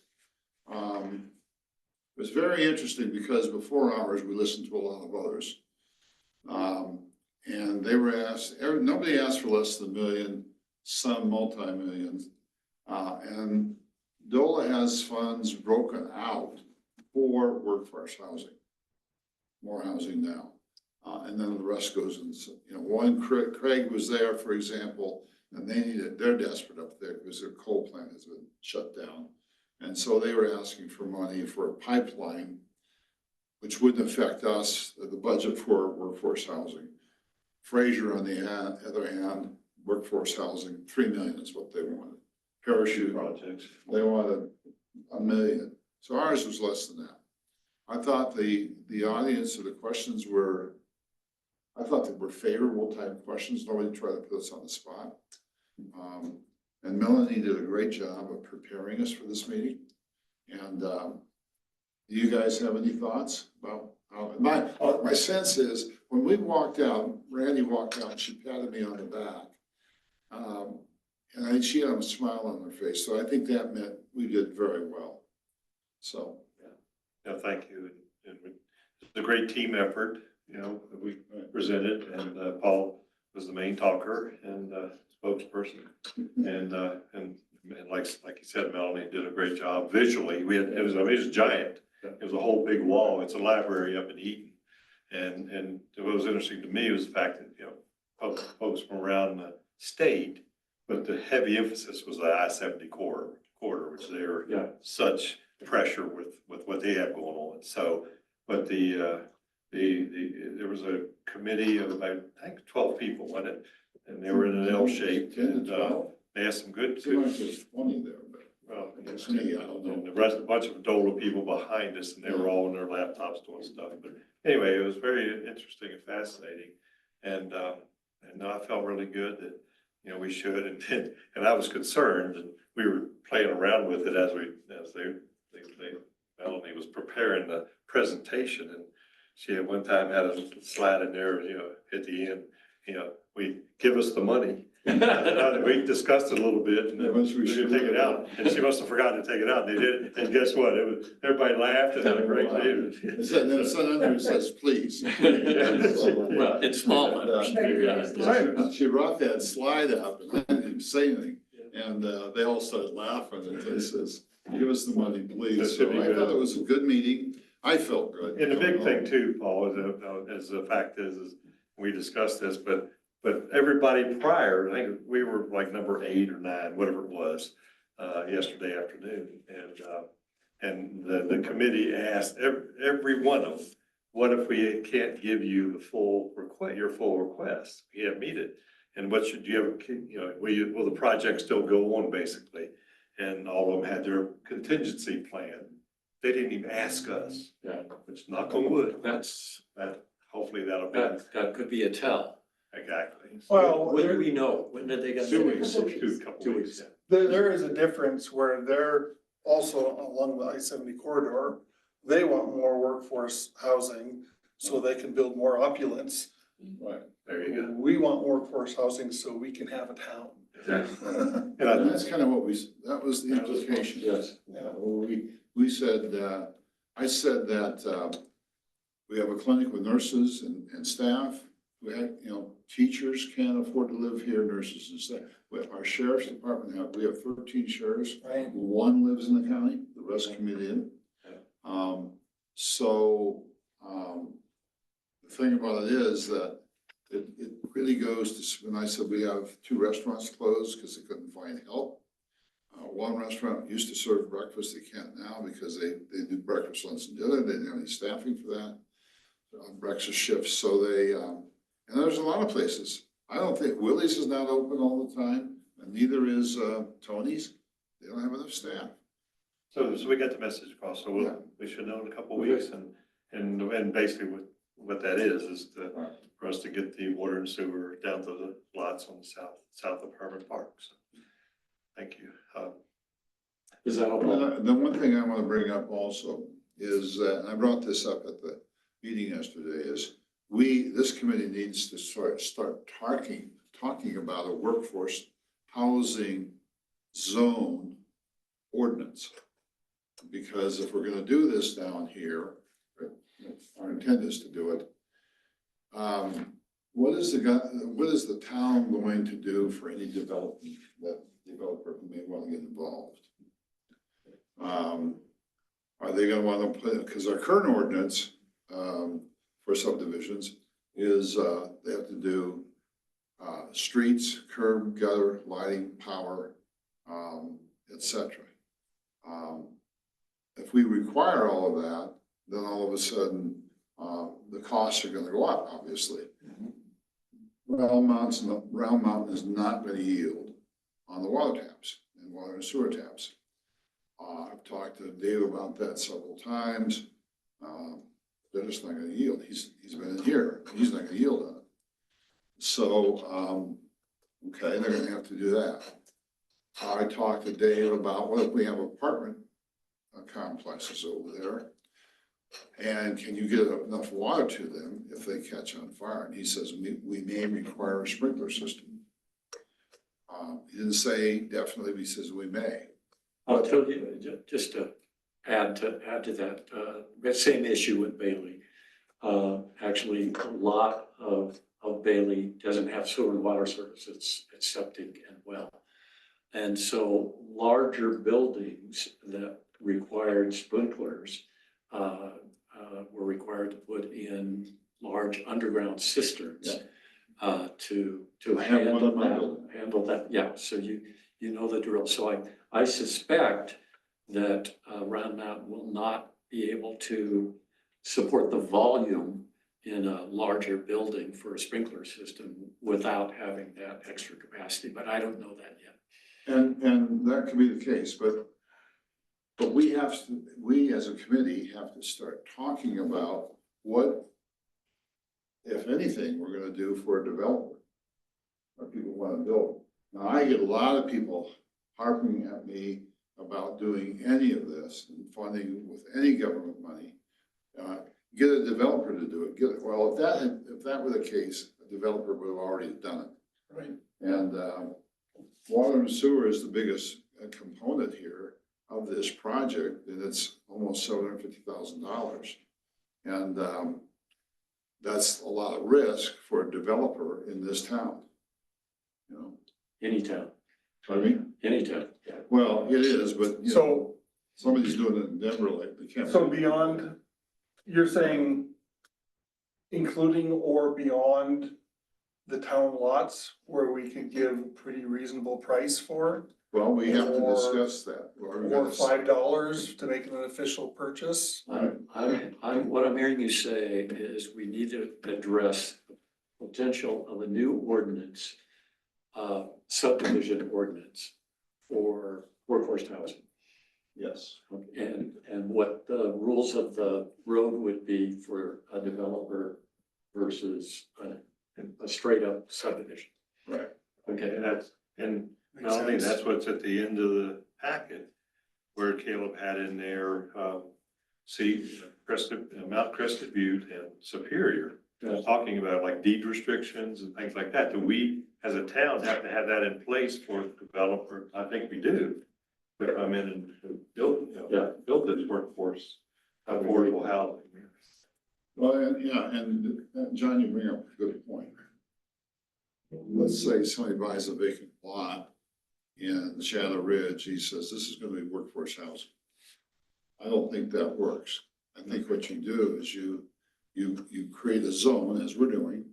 It was very interesting because before ours, we listened to a lot of others. And they were asked, nobody asked for less than $1 million, some multi-millions. And DOLA has funds broken out for workforce housing. More housing now. And then the rest goes in, Craig was there, for example, and they're desperate up there because their coal plant has been shut down. And so they were asking for money for a pipeline which wouldn't affect us, the budget for workforce housing. Fraser, on the other hand, workforce housing, 3 million is what they wanted. Parachute, Projects. they wanted 1 million. So ours was less than that. I thought the audience or the questions were, I thought they were favorable type questions. Nobody tried to put us on the spot. And Melanie did a great job of preparing us for this meeting. And do you guys have any thoughts about how, my sense is when we walked out, Randy walked out and she patted me on the back. And she had a smile on her face. So I think that meant we did very well. So. Yeah, thank you. And it's a great team effort, you know, that we presented, and Paul was the main talker and spokesperson. And like you said, Melanie did a great job visually. It was giant. It was a whole big wall. It's a library up in Eaton. And what was interesting to me was the fact that, you know, folks from around the state, but the heavy emphasis was the I-70 corridor, which they were such pressure with what they have going on. So, but there was a committee of about, I think, 12 people, wasn't it? And they were in an L shape, 10 and to 12. they had some good, There's 20 there, but. well, It's me, I don't know. and the rest, a bunch of DOLA people behind us, and they were all on their laptops doing stuff. But anyway, it was very interesting and fascinating. And I felt really good that, you know, we should, and I was concerned, and we were playing around with it as Melanie was preparing the presentation, and she at one time had a slide in there, you know, at the end, you know, we give us the money. And we discussed it a little bit, and then we should take it out, and she must have forgotten to take it out, and they did, and guess what? Everybody laughed and had a great day. It's then it's under it says, please. Well, in small letters. She brought that slide up and I didn't even say anything. And they all started laughing and it says, give us the money, That please. should So be I good. thought it was a good meeting. I felt good. And the big thing too, Paul, is the fact is we discussed this, but everybody prior, I think we were like number 8 or 9, whatever it was, yesterday afternoon. And the committee asked every one of them, what if we can't give you the full request, your full request? We can't meet it. And what should you have, you know, will the project still go on basically? And all of them had their contingency plan. They didn't even ask us. Yeah. Which knock on wood, That hopefully that'll be. could be a tell. Exactly. Well, When do we know? When did they get? 2 weeks, couple 2 weeks. weeks. there is a difference where they're also along the I-70 corridor. They want more workforce housing so they can build more opulence. Right. There you go. We want workforce housing so we can have a town. Exactly. And And that's kind of what that was the implication. Yes. We said, I said that we have a clinic with nurses and staff. We have, you know, teachers can't afford to live here, nurses and staff. Our sheriff's department we have 13 sheriffs. Right. 1 lives in the county, the rest commute in. The thing about it is that it really goes to, when I said we have 2 restaurants closed because they couldn't find help. 1 restaurant used to serve breakfast, they can't now because they do breakfast, lunch and dinner, they didn't have any staffing for that. Breakfast shifts, so and there's a lot of places. I don't think Willie's is not open all the time, and neither is Tony's. They don't have enough staff. so we got the message across, so Yeah. we should know in a couple of weeks, and basically what that is for us to get the water and sewer down to the lots on the south of Herman Park. So, thank you. Does that help? The one thing I want to bring up also is, and I brought this up at the meeting yesterday, is this committee needs to start talking about a workforce housing zone ordinance. Because if we're gonna do this down here, our intent is to do it. What is the town going to do for any development, that developer who may want to get involved? Are they gonna want to put, because our current ordinance, for subdivisions is, they have to do, streets, curb, gutter, lighting, power, etc. If we require all of that, then all of a sudden, the costs are gonna go up, obviously. Round Mountain is not gonna yield on the water taps and water and sewer taps. I've talked to Dave about that several times. They're just not gonna yield. He's been in here, he's not gonna yield on it. So, okay, they're gonna have to do that. I talked to Dave about what if we have apartment complexes over there? And can you get enough water to them if they catch on fire? And he says, we may require a sprinkler system. He didn't say definitely, but he says we may. I'll tell you, just to add to that same issue with Bailey. Actually, a lot of Bailey doesn't have sewer and water service, it's septic and well. And so larger buildings that required sprinklers were required to put in large underground cisterns to I have one in my handle building. that. Yeah, so you know the drill. So I suspect that Round Mountain will not be able to support the volume in a larger building for a sprinkler system without having that extra capacity, but I don't know that yet. And that could be the case, but we as a committee have to start talking about what, if anything, we're gonna do for a developer. Or people wanna build. Now, I get a lot of people harping at me about doing any of this and funding with any government money. Get a developer to do it, well, if that were the case, a developer would have already done it. Right. And, water and sewer is the biggest component here of this project, and it's almost $750,000. And, that's a lot of risk for a developer in this town. You know, Anytime, anytime. yeah. Well, it is, but you know, So, somebody's doing it in Denver, like they can't. so beyond, you're saying including or beyond the town lots where we could give a pretty reasonable price for? Well, we have to Or- discuss that. We're Or gonna- $5 to make it an official purchase? What I'm hearing you say is we need to address the potential of a new ordinance, subdivision ordinance for workforce housing. Yes. And what the rules of the road would be for a developer versus a straight up subdivision. Right. Okay, And Makes not only sense. that's what's at the end of the packet, where Caleb had in there, Mount Crested Butte and Superior. Yeah. Talking about like deed restrictions and things like that. Do we, as a town, have to have that in place for developer? I think we do. To come in and build, build this workforce, affordable housing. Well, and John, you bring up a good point. Let's say somebody buys a vacant lot in Shadow Ridge, he says, this is gonna be workforce housing. I don't think that works. I think what you do is you create a zone, as we're doing.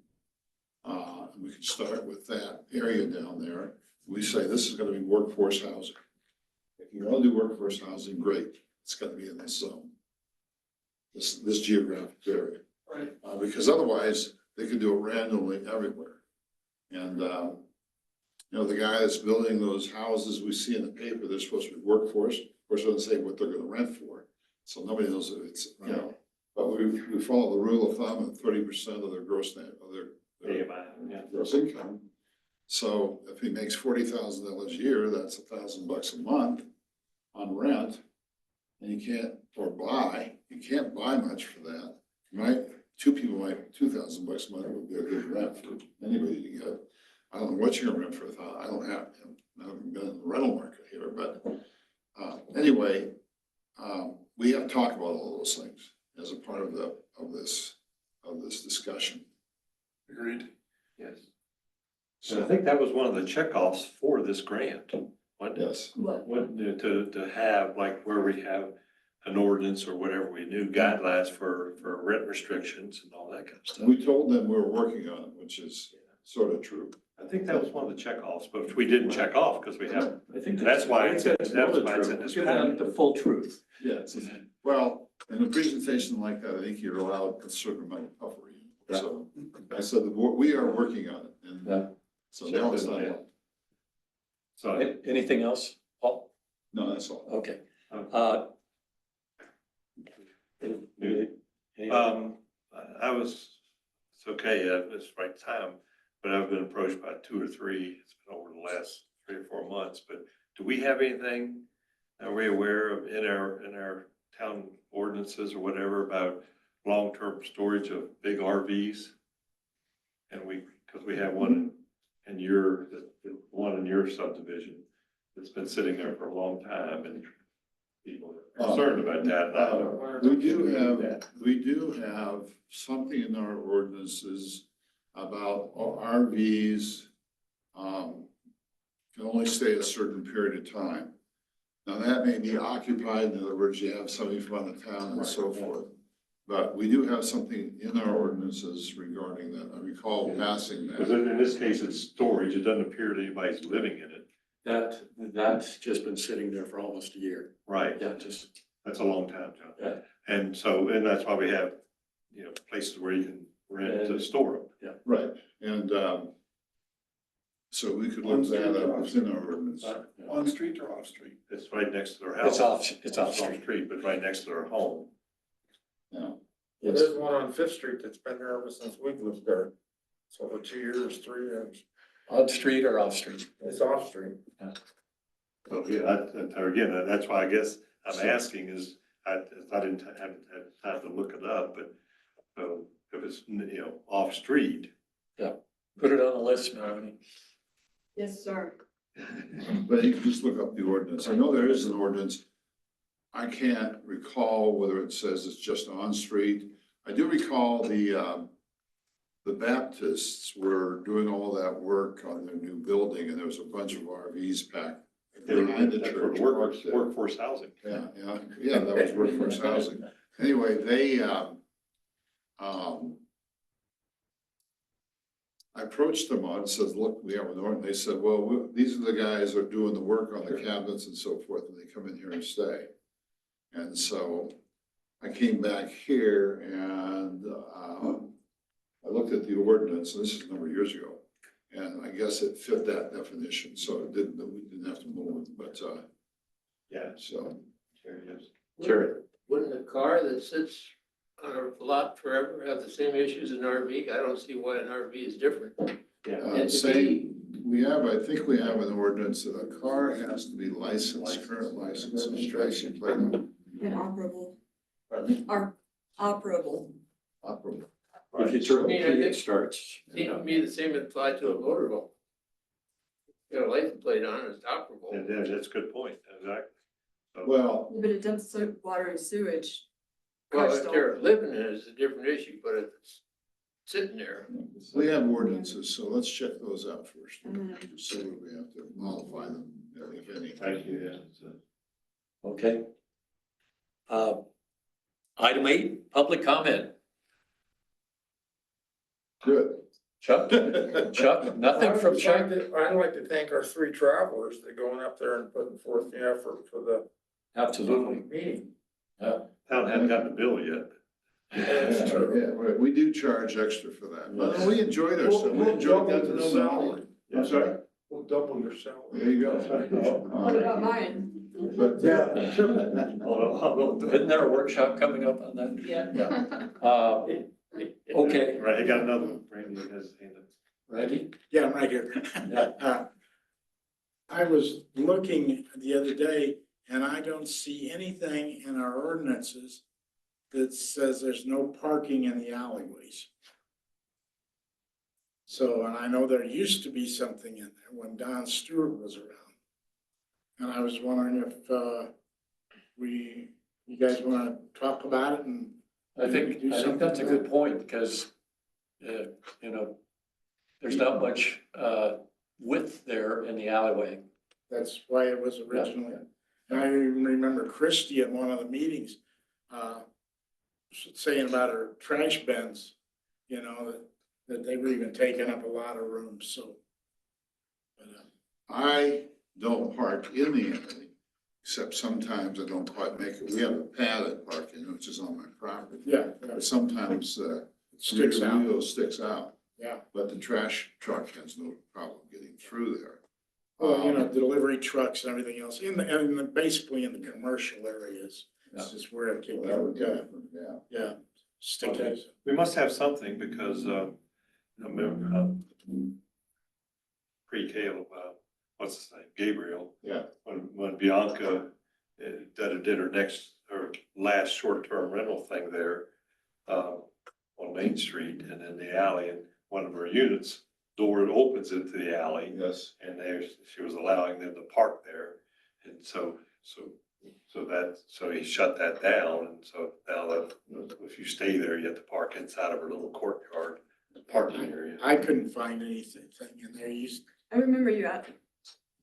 And we can start with that area down there. We say, this is gonna be workforce housing. If you wanna do workforce housing, great, it's gotta be in this zone. This geographic area. Right. Because otherwise, they could do it randomly everywhere. And, you know, the guy that's building those houses we see in the paper, they're supposed to be workforce, of course, it doesn't say what they're gonna rent for. So nobody knows if it's, you know, but we follow the rule of thumb of 30% of their gross net, of their gross income. So if he makes $40,000 a year, that's $1,000 a month on rent. And you can't buy much for that, right? Two people might, $2,000 a month would be a good rent for anybody to get. I don't know what you're gonna rent for I haven't been in the rental market here, but, anyway, we have to talk about all those things as a part of this discussion. Agreed. Yes. So I think that was one of the checkoffs for this grant, wasn't it? Yes, To have, like, where we have an ordinance or whatever, we knew guidelines for rent restrictions and all that kind of stuff. we told them we were working on it, which is sort of true. I think that was one of the checkoffs, but we didn't check off because we haven't. I think That's why I think it's- that's that's more why it's true. in this Give out the full truth. Yes. Well, In a presentation like that, I think you're allowed a certain amount of puffery. So I said, the board, we are working on it, Yeah. and so now it's not, So, Anything else, Paul? no, that's all. Okay. um, I was, it's okay, it's the right time, but I've been approached by two or three, it's been over the last 3 or 4 months, but do we have anything, are we aware of in our town ordinances or whatever about long-term storage of big RVs? And because we have one in your, the one in your subdivision that's been sitting there for a long time and people are concerned about that. And I don't know. We do have something in our ordinances about RVs, can only stay a certain period of time. Now, that may be occupied, in other words, you have somebody from out of town and so forth. But we do have something in our ordinances regarding that. I recall passing Because that. in this case, it's storage. It doesn't appear that anybody's living in it. That's just been sitting there for almost a year. Right. Yeah, just, That's a long time, John. Yeah. And so, and that's why we have, places where you can rent to store them. Right, and, so we could look that up within our ordinance. On street or off street? It's right next to their house. it's off street. Street, but right next to their home. Yeah, There's one on Fifth Street that's been there ever since we've lived there. It's over 2 years, 3 years. On street or off street? It's off street. So, yeah, again, that's why I guess I'm asking is, I haven't had time to look it up, but, so if it's, off street. Put it on the list, Melanie. Yes, sir. but you can just look up the ordinance. I know there is an ordinance. I can't recall whether it says it's just on street. I do recall the Baptists were doing all that work on their new building, and there was a bunch of RVs packed behind the That's church. Workforce housing. Yeah, that was workforce housing. Anyway, they, I approached them on, says, look, we have an ordinance. They said, well, these are the guys that are doing the work on the cabinets and so forth, and they come in here and stay. And so I came back here and, I looked at the ordinance, and this is a number of years ago. And I guess it fit that definition, so we didn't have to move it, but, Yeah, so. there it is. Sure. Wouldn't a car that sits on a lot forever have the same issues as an RV? I don't see why an RV is different. Yeah. Same, I think we have an ordinance that a car has to be licensed, current license, and registration plate. And operable. Operable. Operable. If you turn the key, it starts. Seems to me the same would apply to a motorhome. Got a license plate on it, it's operable. And that's a good point, exactly. So- Well, But it dumps water and sewage. Well, Cars if don't. they're living in it, it's a different issue, but if it's sitting there, we have ordinances, so let's check those out first. Mhm. So we have to modify them, if any. Thank you, yeah. So- Okay. Item 8, public comment. Good. Chuck? Chuck, nothing from Chuck? I'd like to thank our 3 travelers that going up there and putting forth the effort for the Absolutely. meeting. Town hadn't gotten a bill yet. That's true. Yeah, right, we do charge extra for that. But we enjoyed ourselves, we enjoyed that to know Melanie. I'm sorry? We'll double your salary. There you go. What about mine? But, Isn't there a workshop coming up on that? Yeah. Okay, Right, I got another one. Randy has his hand up. ready? Yeah, I'm right here. I was looking the other day and I don't see anything in our ordinances that says there's no parking in the alleyways. So, and I know there used to be something in there when Don Stewart was around. And I was wondering if, you guys wanna talk about it and I think that's a good point because, there's not much width there in the alleyway. that's why it was originally. And I even remember Christie at one of the meetings, saying about her trash bins, that they were even taking up a lot of room, so. But, I don't park in the alley, except sometimes I don't quite make it. We have a pad I park in, which is on my property. Yeah, But sometimes, sticks rear out, wheel sticks out, yeah. but the trash truck has no problem getting through there. Well, you know, delivery trucks and everything else, basically in the commercial areas, Yeah. this is where it can Well, that would go, definitely, yeah. yeah. Sticky. We must have something because, I remember, pre-Caleb, what's his name, Gabriel, Yeah. when Bianca did her last short-term rental thing there, on Main Street and in the alley, and one of her units, door opens into the alley, Yes. and she was allowing them to park there. And so he shut that down, and so now that, if you stay there, you have to park inside of her little courtyard parking area. I couldn't find anything in there, I remember you asked.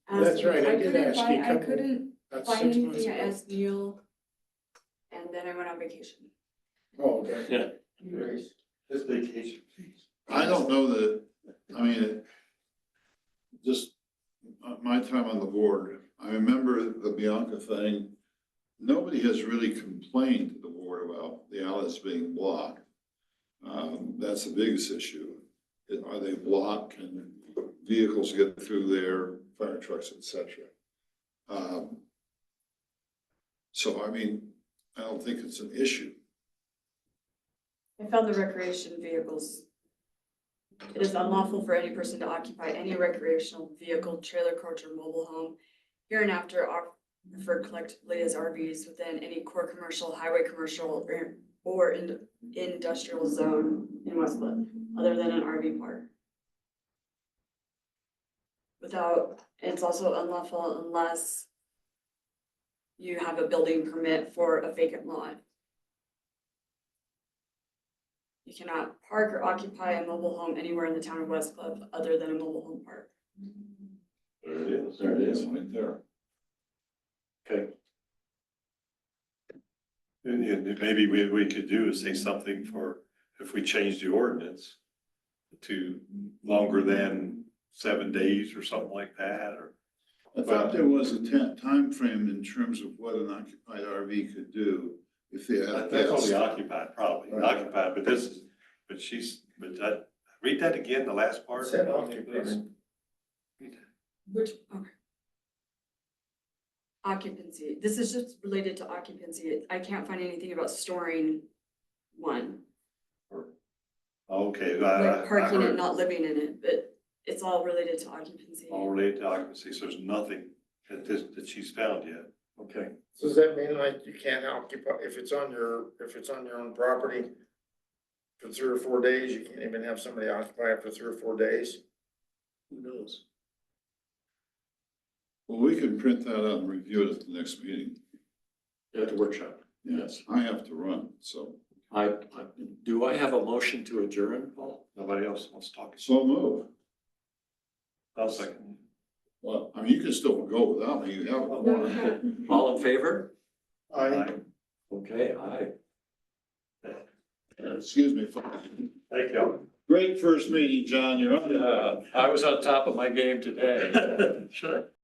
That's right, I did couldn't ask you a find- I couple- couldn't that's find 6 months anything, I ago. asked Neil, and then I went on vacation. Oh, okay. Yeah. This vacation, please. I don't know that, I mean, just my time on the board, I remember the Bianca thing. Nobody has really complained to the board about the alleys being blocked. That's the biggest issue. Are they blocked? Can vehicles get through there, fire trucks, et cetera? So, I mean, I don't think it's an issue. I found the recreation vehicles. It is unlawful for any person to occupy any recreational vehicle, trailer, coach, or mobile home hereinafter are referred collectively as RVs within any core commercial, highway commercial, or industrial zone in West Cliff, other than an RV park. It's also unlawful unless you have a building permit for a vacant lot. You cannot park or occupy a mobile home anywhere in the town of West Cliff other than a mobile home park. There it is. There it is, right there. Okay. And maybe we could do is say something for, if we change the ordinance to longer than 7 days or something like that, or. I thought there was a time frame in terms of what an occupied RV could do if they had. That's guests. only occupied, probably, Right. occupied, but that, read that again, the last part. Said occupied. Which, okay. Occupancy, this is just related to occupancy. I can't find anything about storing one, Okay. like parking I it, heard not living in it, but it's all related to occupancy. all related to occupancy, so there's nothing that she's found yet. Okay. So does that mean like you can't occupy, if it's on your own property for 3 or 4 days, you can't even have somebody occupy it for 3 or 4 days? Who knows? Well, we can print that out and review it at the next meeting. At the workshop. Yes, I have to run, so. Do I have a motion to adjourn, Paul? Nobody else wants to talk. So move. I'll second. Well, I mean, you can still go without me, you have No, one. you can't. All in favor? I, Okay, aye. Excuse me. Thank you. Great first meeting, John, you're on. I was on top of my game today. Should I?